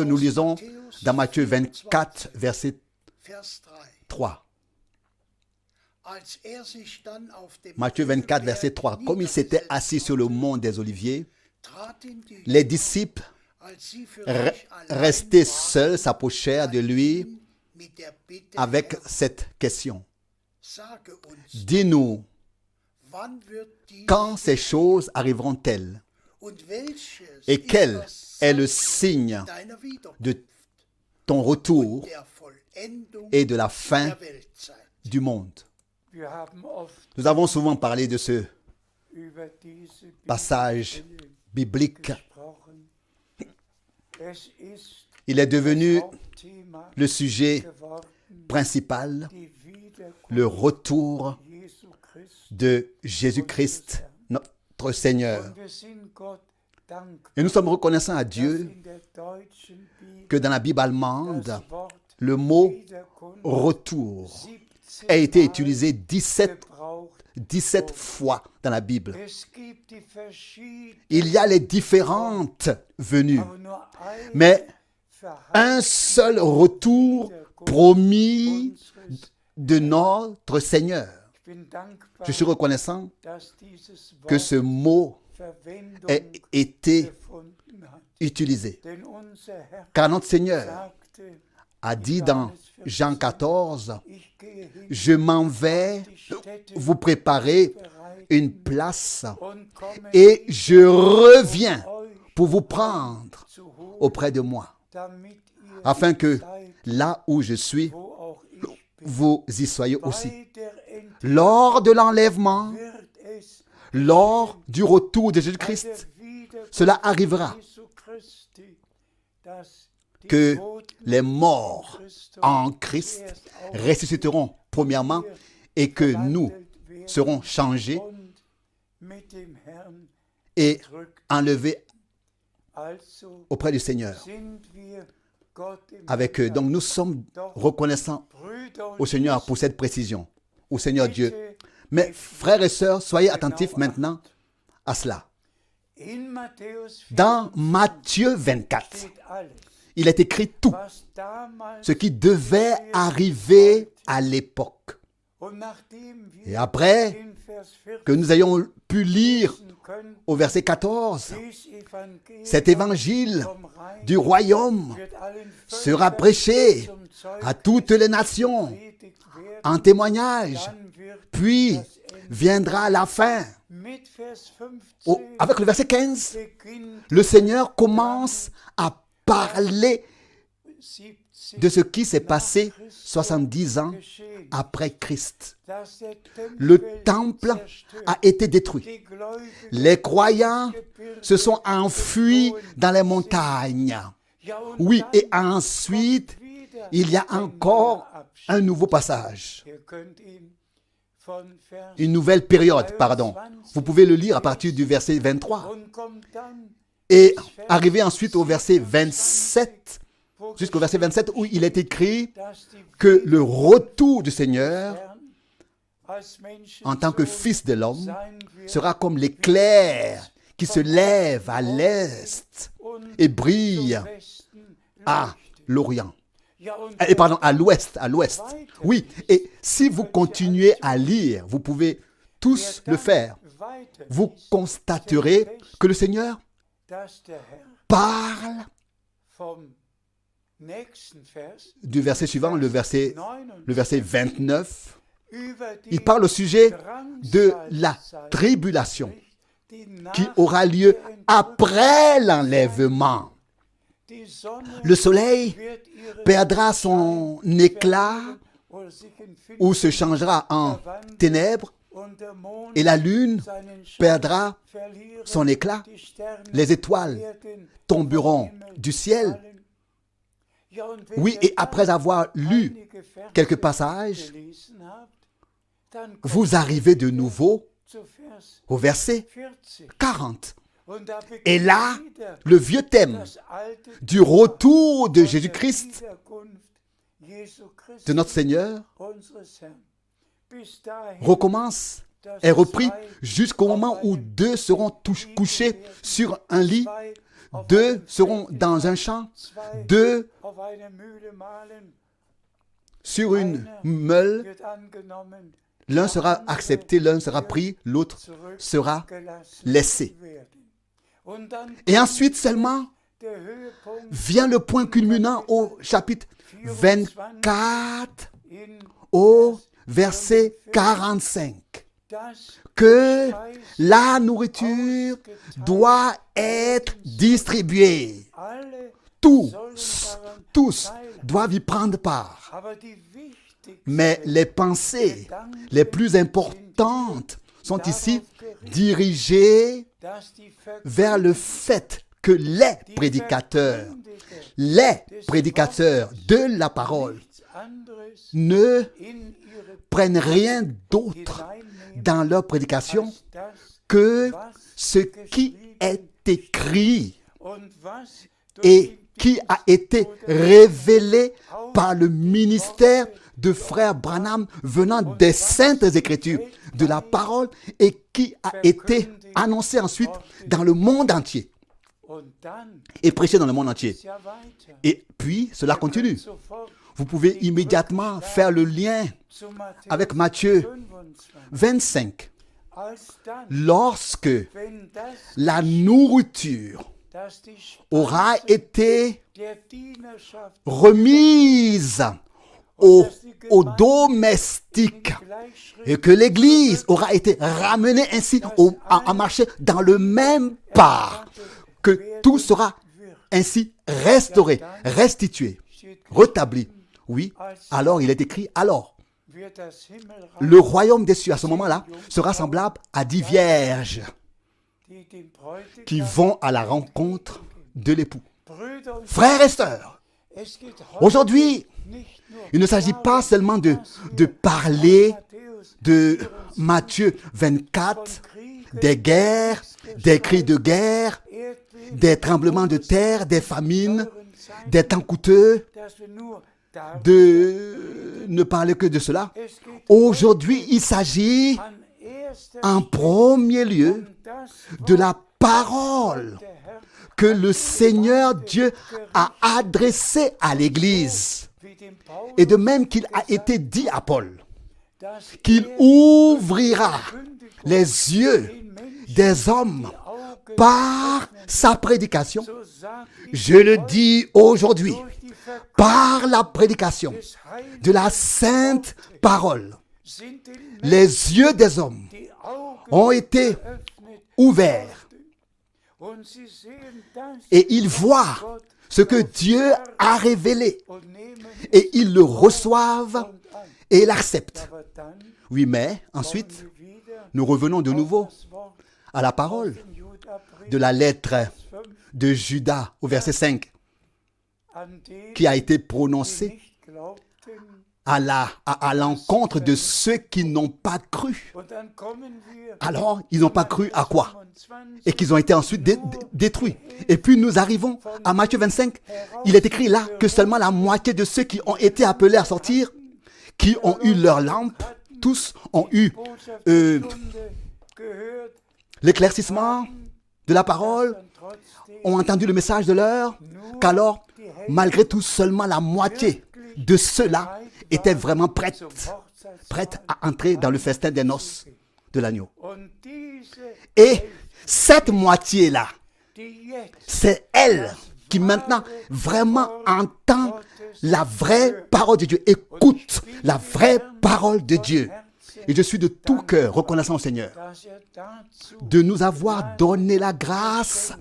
Nous lisons dans Matthieu 24, verset Vers 3. 3. Als sich dann auf dem Matthieu 24, verset 3. Comme il s'était assis sur le mont des Oliviers, les disciples restés seuls s'approchèrent de lui avec cette question. Dis-nous, quand ces choses arriveront-elles? Et quel est le signe de ton retour et de la fin du monde? Wir haben oft Nous avons souvent parlé de ce über diese passage biblique. gesprochen. Es ist Il est devenu Hauptthema le sujet geworden, principal, die Wiederkunft le retour Jesu Christi. de Jésus-Christ, notre Seigneur. Und wir sind Gott dankbar, Et nous sommes reconnaissants à dass Dieu in der deutschen Bibel que dans la Bible allemande, das Wort le mot Wiederkunft retour 17 a été Mal utilisé 17 gebraucht. fois dans la Bible. Es gibt die verschiedenen, Il y a les différentes venues, aber nur eine mais Verheißung un seul retour promis unseres. de notre Seigneur. Ich bin dankbar, Je suis reconnaissant dass dieses que Wort ce mot Verwendung ait été gefunden hat. utilisé. Denn unser Herr Car notre Seigneur sagte, a dit dans Jean 14, ich gehe hin je m'en vais die Städte vous préparer bereit une place und komme et je reviens euch pour vous prendre zu holen, auprès de moi, damit ihr afin que seid, là où je suis, wo auch ich bin. vous y soyez aussi. Bei der Entrückung Lors de l'enlèvement, wird es lors du retour de bei der Jésus-Christ, Wiederkunft cela arrivera Jesu Christi, dass die que Toten les morts Christus en Christ zuerst ressusciteront premièrement et que nous aufgewandelt werden serons changés und mit dem Herrn et drückt. enlevé Also auprès du Seigneur. sind wir Gott im Avec eux. Donc nous sommes reconnaissants Brüder au und Seigneur pour cette précision, au Seigneur Dieu. Bitte, Mais frères et sœurs, soyez attentifs maintenant à cela. in Matthäus Dans 4 Matthieu 24, steht alles, il est écrit tout was damals ce qui devait arriver à l'époque. und nachdem Et wir après in Vers 14 que nous ayons pu lire lesen können, au verset 14, dies Evangelium cet évangile vom Reich du royaume wird allen sera Völkern prêché zum Zeugnis à toutes les nations gepredigt werden, en témoignage. dann wird Puis das Ende. viendra la fin. Mit Vers 15 Avec le verset 15, beginnt le Seigneur commence à parler 70 de ce qui s'est passé nach Christus 70 ans geschehen, après Christ. dass der Le Tempel temple zerstört, a été détruit. die Gläubigen Les croyants Gebirge se sont enfuis geflohen dans les sind. montagnes. Ja, und Oui, dann et ensuite, kommt wieder il y a ein encore neuer Abschnitt. un nouveau passage, Ihr könnt ihn von Vers une nouvelle période, pardon. Vous pouvez le lire à partir du verset 23 und kommt dann et arriver ensuite au verset 27, jusqu'au verset 27 où il est écrit dass die que le retour du Seigneur Herrn als Menschen en tant que Fils de l'homme sein wird sera comme l'éclair qui se lève à l'est und et brille zum Westen à leuchtet. l'Orient. Ja, und Et pardon, à l'ouest, à l'ouest. Oui, et si vous continuez à lire, vous pouvez tous le faire. weiter Vous constaterez que le Seigneur dass der Herr parle vom nächsten Vers du verset suivant, le verset 29. über die Il parle au sujet de la tribulation die qui nach aura lieu après l'enlèvement. die Sonne Le soleil wird ihre perdra son éclat oder sich in ou se changera en ténèbres und der Mond et la lune seinen Schein perdra verlieren, son éclat. die Sterne Les étoiles werden tomberont vom Himmel du ciel. fallen. Ja, und wenn Oui, ihr et après avoir lu einige Verse quelques passages, gelesen habt, dann kommt vous arrivez de nouveau zu Vers au verset 40. 40. Und da beginnt Et là, wieder le vieux thème das alte du retour de der Jésus-Christ, Wiederkunft Jesu Christi, de notre Seigneur, unseres Herrn. Bis dahin, recommence, dass est repris zwei jusqu'au moment où deux seront couchés sur un lit, zwei auf deux einem seront Feld dans un champ, zwei deux auf einer Mühle mahlen, sur une meule. wird angenommen, L'un sera accepté, l'un sera pris, l'autre sera zurückgelassen laissé. werden. Und dann Et ensuite seulement der Höhepunkt vient le point culminant au chapitre 24, in au verset 45, das que la nourriture doit être distribuée. alle Tous, sollen daran tous teilhaben. doivent y prendre part. Aber die wichtigsten Mais les pensées les plus importantes sont ici dirigées dass die vers le fait que les prédicateurs de la parole nichts anderes ne in ihre prennent rien d'autre hineinnehmen dans leur prédication als das, que was ce qui est écrit und was durch et den qui a Dienst été révélé par le ministère de frère Branham venant des saintes écritures, de la parole, et qui a été annoncé ensuite dans le monde entier und dann et prêché dans le monde entier. ja weiter. Et puis, cela continue. Sofort Vous pouvez immédiatement faire le lien zu Matthäus avec Matthieu 25. 25. Als dann, Lorsque wenn das, la nourriture dass die aura Speise été der Dienerschaft remise aux domestiques et que l'Église aura été ramenée ainsi à marcher dans le même pas, que tout sera ainsi restauré, restitué, rétabli. Oui, alors il est écrit, alors wird das Himmelreich, le royaume des cieux à ce moment-là sera semblable à 10 vierges die dem Bräutigam, qui vont à la rencontre de l'époux. Brüder und Frères et sœurs, es geht heute aujourd'hui, nicht nur il ne s'agit pas seulement de parler de Matthieu 24, von Krieg des guerres, des cris de guerre, des tremblements de terre, des famines, des temps coûteux, de ne parler que de cela. Aujourd'hui, il s'agit en premier lieu de la parole que le Seigneur Dieu a adressée à l'Église. Et de même qu'il a été dit à Paul, qu'il ouvrira les yeux des hommes par sa prédication. Je le dis aujourd'hui, par la prédication de la sainte parole, les yeux des hommes ont été ouverts et ils voient ce que Dieu a révélé et ils le reçoivent et l'acceptent. Oui, mais ensuite, nous revenons de nouveau à la parole de la lettre de Judas au verset 5 qui a été prononcée à l'encontre de ceux qui n'ont pas cru. Alors, ils n'ont pas cru à quoi? Et qu'ils ont été ensuite détruits. Et puis nous arrivons à Matthieu 25. Il est écrit là que seulement la moitié de ceux qui ont été appelés à sortir, qui ont eu leur lampe, tous ont eu l'éclaircissement de la parole, ont entendu le message de l'heure, qu'alors, malgré tout, seulement la moitié de ceux-là étaient vraiment prêtes à entrer dans le festin des noces de l'agneau. Et cette moitié-là, c'est elle qui maintenant vraiment entend la vraie parole de Dieu, écoute la vraie parole de Dieu. Et je suis de tout cœur reconnaissant au Seigneur de nous avoir donné la grâce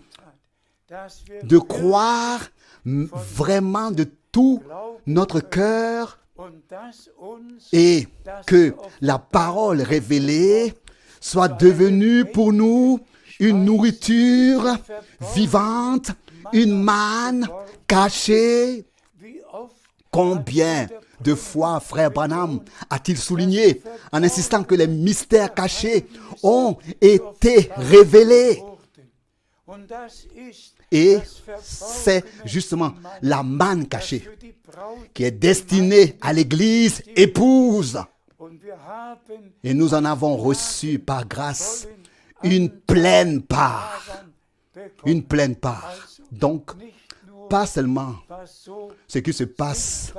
de croire vraiment de tout notre cœur et que la parole révélée soit devenue pour nous une nourriture vivante, une manne cachée. Combien de fois, frère Branham, a-t-il souligné en insistant que les mystères cachés ont été révélés? Et c'est justement la manne cachée qui est destinée à l'Église épouse. Et nous en avons reçu par grâce une pleine part. Une pleine part. Donc, pas seulement ce qui se passe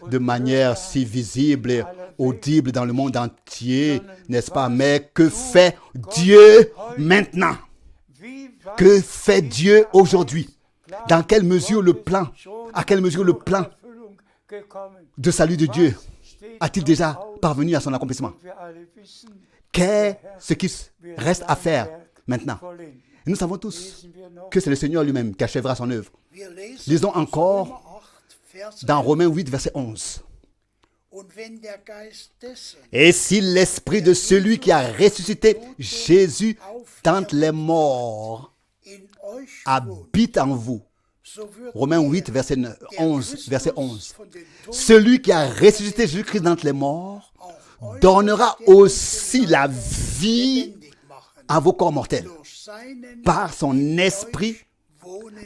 de manière si visible et audible dans le monde entier, n'est-ce pas? Mais que fait Dieu maintenant? Que fait Dieu aujourd'hui? Dans quelle mesure à quelle mesure le plan de salut de Dieu a-t-il déjà parvenu à son accomplissement? Qu'est-ce qui reste à faire maintenant? Et nous savons tous que c'est le Seigneur lui-même qui achèvera son œuvre. Lisons encore dans Romains 8, verset 11. Et si l'esprit de celui qui a ressuscité Jésus d'entre les morts habite en vous. Romains 8, verset 11. Celui qui a ressuscité Jésus-Christ d'entre les morts donnera aussi la vie à vos corps mortels par son esprit,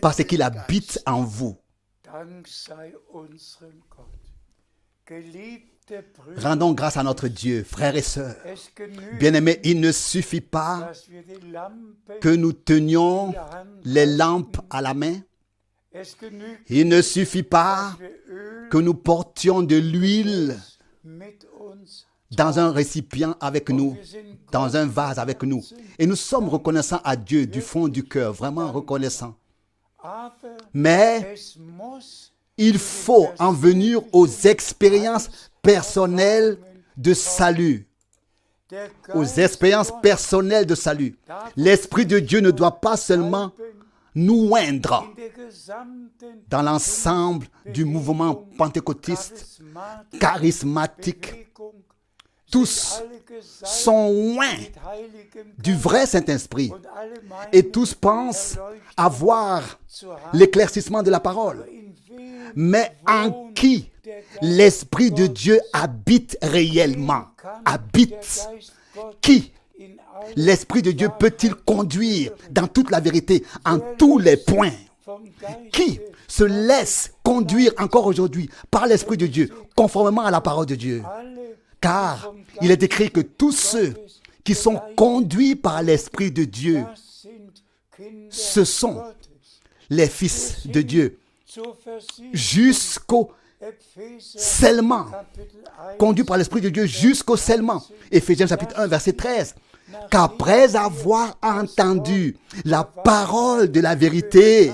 parce qu'il habite en vous. Rendons grâce à notre Dieu, frères et sœurs. Bien-aimés, il ne suffit pas que nous tenions les lampes à la main. Il ne suffit pas que nous portions de l'huile dans un récipient avec nous, dans un vase avec nous. Et nous sommes reconnaissants à Dieu du fond du cœur, vraiment reconnaissants. Mais il faut en venir aux expériences personnelles de salut. Aux expériences personnelles de salut. L'Esprit de Dieu ne doit pas seulement nous oindre dans l'ensemble du mouvement pentecôtiste, charismatique. Tous sont loin du vrai Saint-Esprit et tous pensent avoir l'éclaircissement de la parole. Mais en qui l'Esprit de Dieu habite réellement? Habite. Qui in alle l'Esprit de Dieu peut-il conduire dans toute la vérité, en tous les points? vom Geiste Qui se laisse conduire encore aujourd'hui par l'Esprit de Dieu, conformément à la parole de Dieu? alle Car il est écrit que tous ceux qui sont conduits par l'Esprit de Dieu, das sind Kinder ce sont Gottes. les fils de Dieu, Zur Versicherung jusqu'au Epheser scellement, Kapitel 1 conduits par l'Esprit de Dieu jusqu'au scellement. Éphésiens chapitre 1, verset 13. Qu'après avoir entendu la parole de la vérité,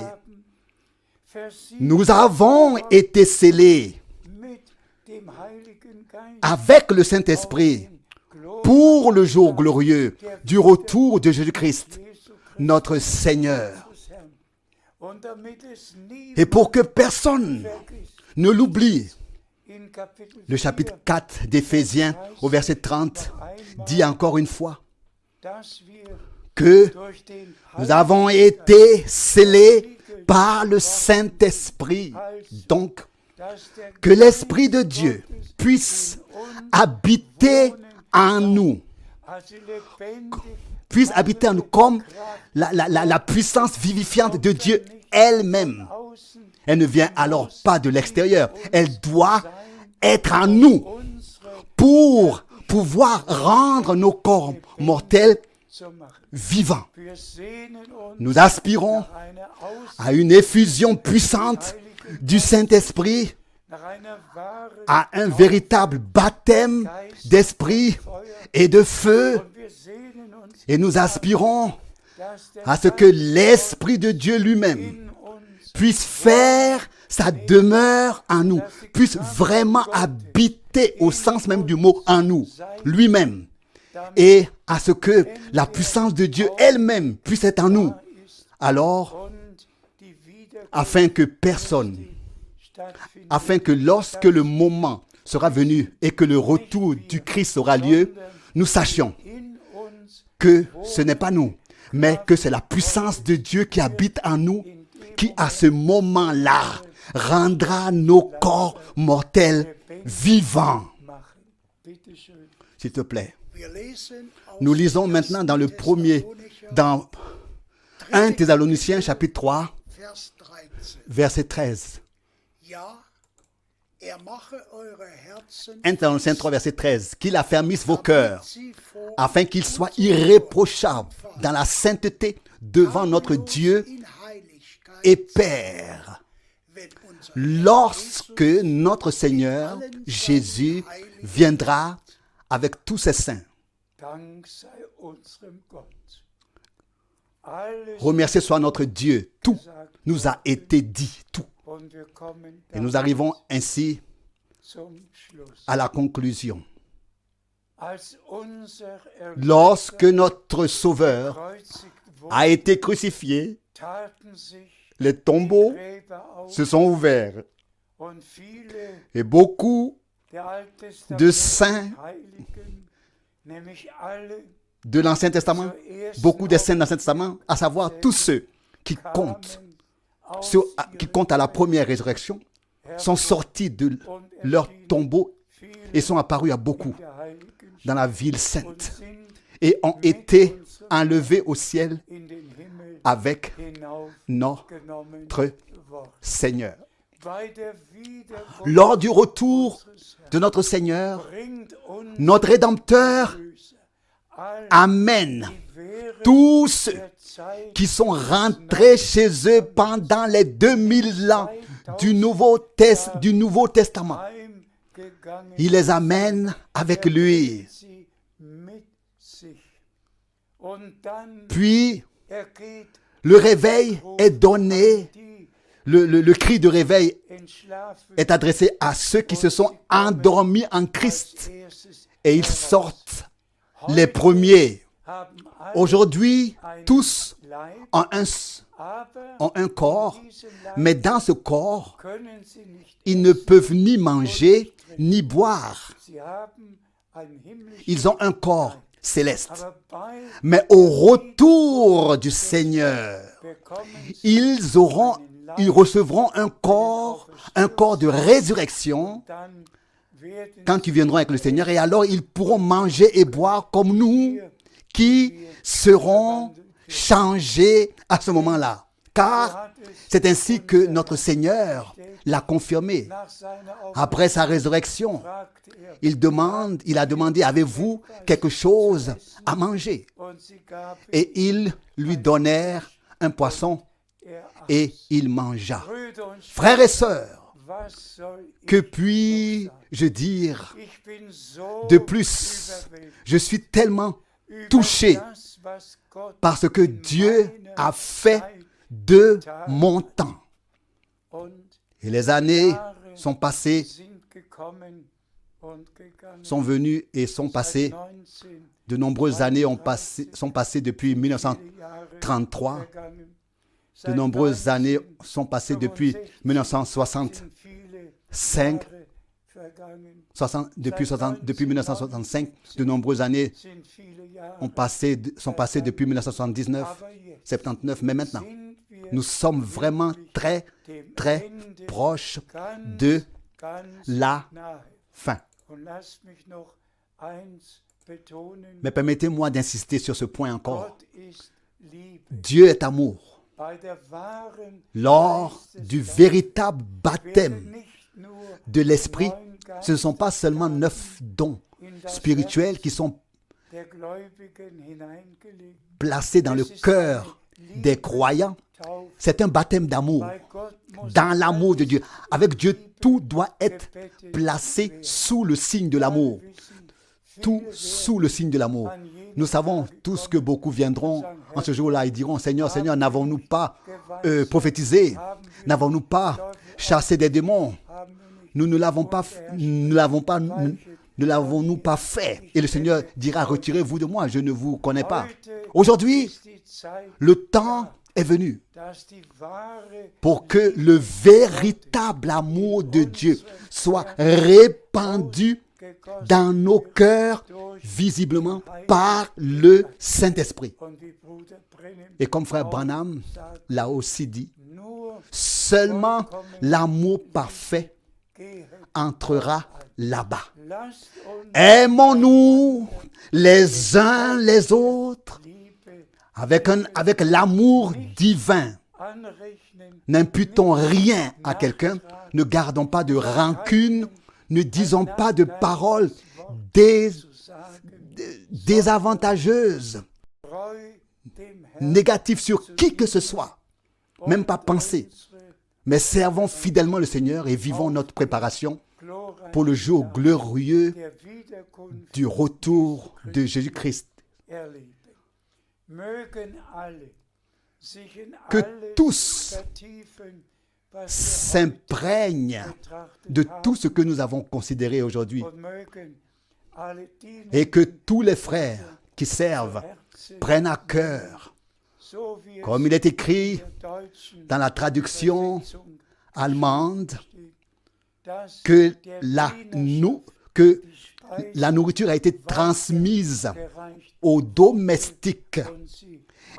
versiegelt nous avons été scellés mit dem Heiligen Geist avec le Saint-Esprit pour le jour glorieux du retour de Jésus-Christ, Jesu notre Seigneur. Christus Herrn. Und damit es nie Et pour que personne vergisst, ne l'oublie, in Kapitel le 4, chapitre 4 d'Éphésiens au verset 30 dit encore une fois dass wir que durch den nous avons été scellés par le Saint-Esprit. Donc, dass der que l'Esprit de Dieu puisse habiter en nous, also lebendig puisse habiter en nous comme la puissance vivifiante de Dieu elle-même. außen Elle ne vient alors pas de l'extérieur. Elle doit être en nous unsere pour pouvoir rendre nos corps mortels zu machen. vivants. Wir sehnen uns Nous aspirons nach einer à une effusion puissante du Saint-Esprit, nach einer wahren à un véritable baptême d'esprit et de feu. und wir sehnen uns, Et nous aspirons dass der à ce que l'Esprit de Dieu lui-même in uns puisse faire sa demeure en nous, puisse vraiment habiter au sens même du mot en nous, lui-même. Et à ce que la puissance de Dieu elle-même puisse être en nous. ist Alors, und die Wiederkunft afin que personne, stattfindet, afin que lorsque le moment sera venu et que le retour du Christ aura lieu, nous sachions in uns que ce n'est pas nous, mais que c'est la puissance de Dieu qui habite en nous, qui à ce moment-là rendra nos corps mortels vivants. machen. Bitte schön. S'il te plaît. Wir lesen aus Nous lisons maintenant dans le premier, dans 1 Thessaloniciens chapitre 3, Vers 13. verset 13. Ja, mache eure Herzen 1 Thessaloniciens 3, verset 13. Qu'il affermisse vos cœurs, sie vor afin qu'ils soient irréprochables dans la sainteté devant notre Dieu in Heiligkeit, et Père, wenn unser lorsque notre Seigneur Jésus viendra avec tous ses saints. Dank sei unserem Gott. Alles Remercié soit notre Dieu. Tout nous a été dit, tout. und wir kommen Et nous arrivons ainsi zum Schluss. à la conclusion. Als unser Lorsque notre Sauveur gekreuzigt wurde, a été crucifié, taten sich les tombeaux Gräber auf se sont ouverts und viele et beaucoup der de saints Heiligen, nämlich alle de l'Ancien Testament, beaucoup des saints de l'Ancien Testament, à savoir tous ceux qui comptent, ceux qui comptent à la première résurrection, sont sortis de leur tombeau et sont apparus à beaucoup der Heiligen dans la ville und sainte sind et ont été enlevés au ciel in den Himmel avec notre hinaufgenommen worden. Seigneur. Bei der Wiederkunft Lors du retour de notre Seigneur, bringt uns notre Rédempteur Grüße. All amène die während tous ceux der Zeit qui sont rentrés chez eux pendant les 2000 ans du Nouveau Testament. heimgegangen Il les amène avec lui. sie mit sich. Und dann Puis, ergeht le réveil est donné. die Le cri de réveil entschlafen est adressé à ceux qui se sont endormis en Christ. erstes Et ils sortent les premiers. haben alle Aujourd'hui, tous Leib, ont aber un corps, diese Leib mais dans ce corps, können sie nicht. ils ne peuvent ni manger ni boire. Sie haben ein himmlisches, Ils ont un corps céleste. aber bei Mais au retour du Seigneur, bekommen ils recevront un corps de résurrection dann werden quand ils viendront avec le Seigneur. Et alors, ils pourront manger et boire comme nous qui seront changés à ce moment-là. Car c'est ainsi que notre Seigneur l'a confirmé. Nach seiner Après sa résurrection, fragte il a demandé, avez-vous quelque chose à manger? und sie gab Et ils lui donnèrent un poisson er et il mangea. Brüder und Frères et sœurs, was soll ich? que puis-je dire Ich bin so de plus? überwältigt Je suis tellement über touché das, was Gott par ce que in Dieu meiner a fait Zeit de mon temps. und Et les années sont passées, sind gekommen und gegangen. sont venues et sont passées. De nombreuses années sont passées depuis 1933. De nombreuses années sont passées depuis 1965. Depuis 1965, de nombreuses années sont passées depuis 1979, 79. Mais maintenant, nous sommes vraiment très, très proches de la fin. Mais permettez-moi d'insister sur ce point encore. Dieu est amour. Lors du véritable baptême de l'Esprit, ce ne sont pas seulement 9 dons spirituels qui sont placés dans le cœur des croyants. C'est un baptême d'amour, dans l'amour de Dieu. Avec Dieu, tout doit être placé sous le signe de l'amour. Tout sous le signe de l'amour. Nous savons tous que beaucoup viendront en ce jour-là et diront, Seigneur, Seigneur, n'avons-nous pas prophétisé? N'avons-nous pas chassé des démons? Nous ne l'avons pas fait. Et le Seigneur dira, retirez-vous de moi, je ne vous connais pas. Aujourd'hui, le temps est venu pour que le véritable amour de Dieu soit répandu dans nos cœurs visiblement par le Saint-Esprit. Et comme frère Branham l'a aussi dit, seulement l'amour parfait entrera là-bas. Aimons-nous les uns les autres avec l'amour divin. N'imputons rien à quelqu'un, ne gardons pas de rancune, ne disons pas de paroles désavantageuses, négatives sur qui que ce soit, même pas penser. Mais servons fidèlement le Seigneur et vivons notre préparation pour le jour glorieux du retour de Jésus-Christ. Que tous s'imprègnent de tout ce que nous avons considéré aujourd'hui et que tous les frères qui servent prennent à cœur, comme il est écrit dans la traduction allemande, que la nourriture a été transmise aux domestiques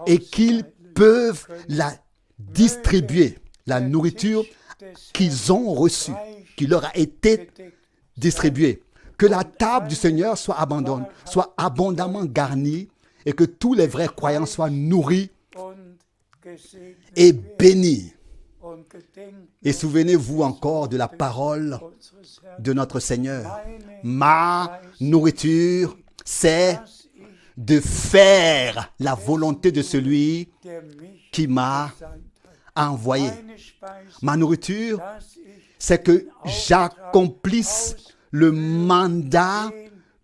et qu'ils peuvent la distribuer, la nourriture qu'ils ont reçue, qui leur a été distribuée. Que la table du Seigneur soit abondamment garnie et que tous les vrais croyants soient nourris et bénis. Et souvenez-vous encore de la parole de notre Seigneur. Ma nourriture, c'est de faire la volonté de celui qui m'a envoyé. Ma nourriture, c'est que j'accomplisse le mandat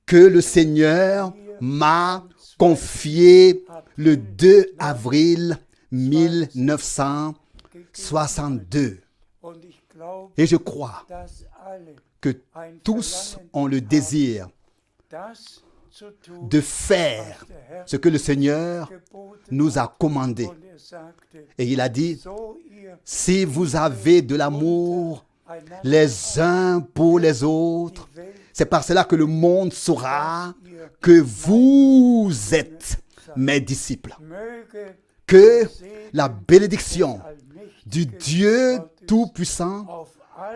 que le Seigneur m'a confié le 2 avril 1962. Et je crois que tous ont le désir de faire ce que le Seigneur nous a commandé. Et il a dit, si vous avez de l'amour les uns pour les autres, c'est par cela que le monde saura que vous êtes mes disciples. Que la bénédiction du Dieu Tout-Puissant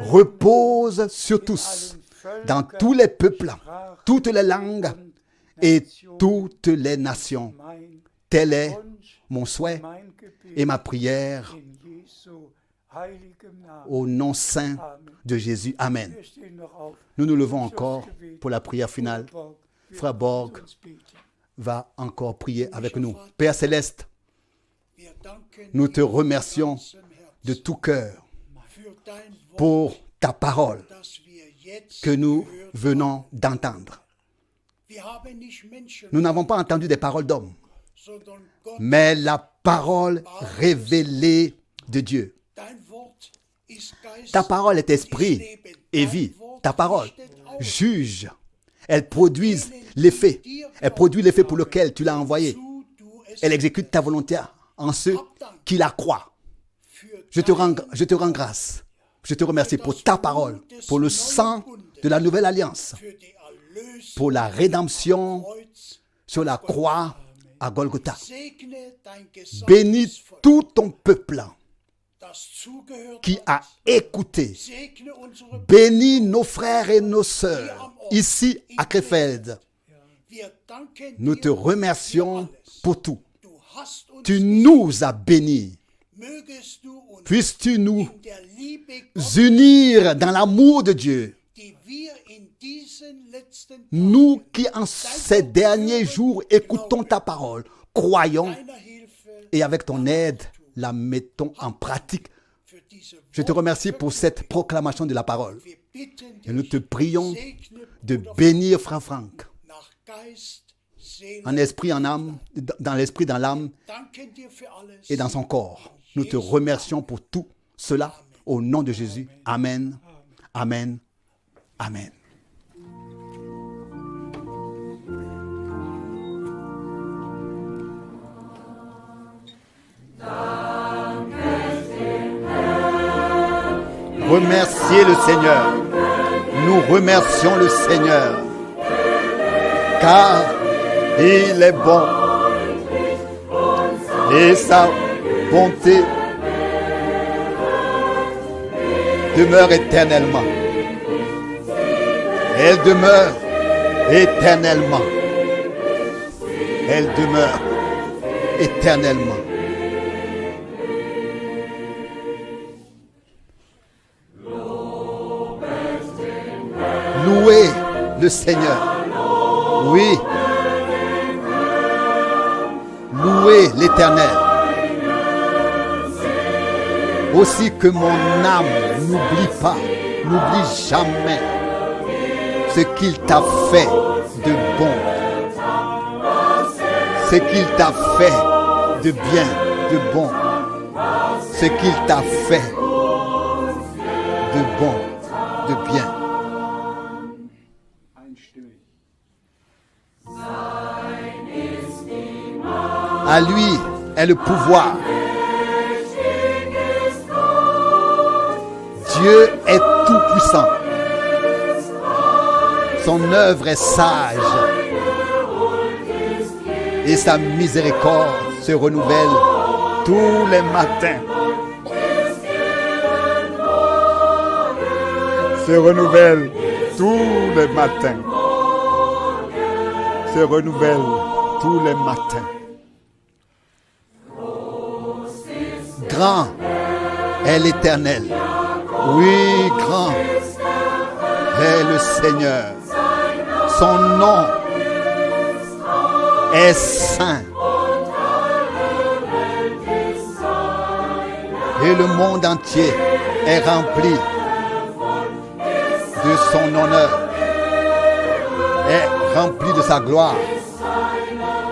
repose sur tous, dans tous les peuples, toutes les langues et toutes les nations. Mein Tel est Wunsch, mon souhait mein et Gebet ma prière in Jesu heiligem Namen. au nom saint Amen. de Jésus. Amen. Wir stehen noch auf. Nous nous levons encore pour la prière finale. Borg, wir Frère Borg uns beten. va encore prier avec nous. Père Céleste, Wir danken nous dir te von remercions ganzem Herzen de tout cœur für dein Wort, pour ta parole das wir jetzt que nous gehört venons d'entendre. Wir haben nicht Menschen, Nous n'avons pas entendu des paroles d'hommes, sondern Gott. mais la parole révélée de Dieu. Dein Wort ist Geist, Ta parole est ist esprit Leben. et Dein vie. Wort Ta parole richtet auf, juge. Elle produit l'effet. Elle produit l'effet pour lequel tu l'as envoyé. du es Elle exécute ta volonté en ceux qui la croient. für Je te rends grâce. Je te remercie pour ta parole, pour le sang de la nouvelle alliance, für die Erlösung pour la rédemption Kreuz. sur la croix à Golgotha. Segne dein Bénis gesamtes Volk, tout ton peuple das zugehört qui hat. a écouté. Segne unsere Bénis nos frères et nos sœurs ici à Krefeld. Wir danken Nous dir te remercions für alles. pour tout. Du hast uns Tu nous as bénis. mögest du uns Puisses-tu nous in der Liebe Gottes, unir dans l'amour de Dieu, die wir in diesen letzten nous Tagen qui en ces derniers jours écoutons ta parole, croyons deiner Hilfe et avec ton aide la mettons en pratique. für diese Je te remercie pour cette proclamation de la parole. Wir bitten Et nous te dich, prions segne de Bruder bénir Frère Franck nach Geist, Seele, en esprit, en âme, dans l'esprit, dans l'âme danken dir für alles. et dans son corps. Nous te remercions pour tout cela au nom de Jésus. Amen. Amen. Amen. Remerciez le Seigneur. Nous remercions le Seigneur. Car il est bon. Et sa bonté demeure éternellement. Elle demeure éternellement. Elle demeure éternellement. Louez le Seigneur. Oui. Louez l'Éternel. Aussi que mon âme n'oublie pas, n'oublie jamais ce qu'il t'a fait de bon. Ce qu'il t'a fait de bien, de bon. Ce qu'il t'a fait de bon, de bien. À lui est le pouvoir. Dieu est tout puissant. Son œuvre est sage. Et sa miséricorde se renouvelle tous les matins. Se renouvelle tous les matins. Se renouvelle tous les matins. Grand est l'Éternel. Oui, grand est le Seigneur. Son nom est saint. Et le monde entier est rempli de son honneur, est rempli de sa gloire,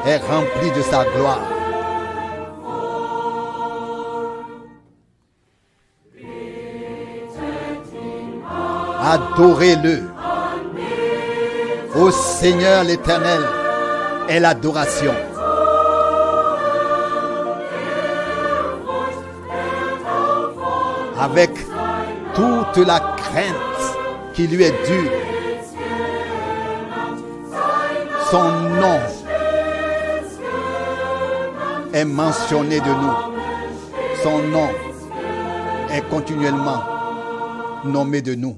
est rempli de sa gloire. Adorez-le. Au Seigneur l'Éternel est l'adoration. Avec toute la crainte qui lui est due. Son nom est mentionné de nous. Son nom est continuellement nommé de nous.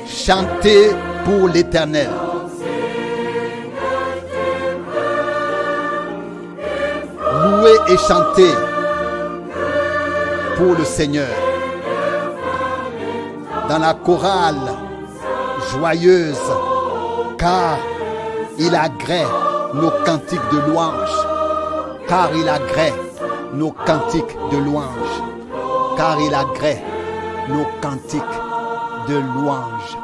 Chantez pour l'Éternel. Louez et chantez pour le Seigneur. Dans la chorale joyeuse, car il agrée nos cantiques de louange. Car il agrée nos cantiques de louange. Car il agrée nos cantiques de louange.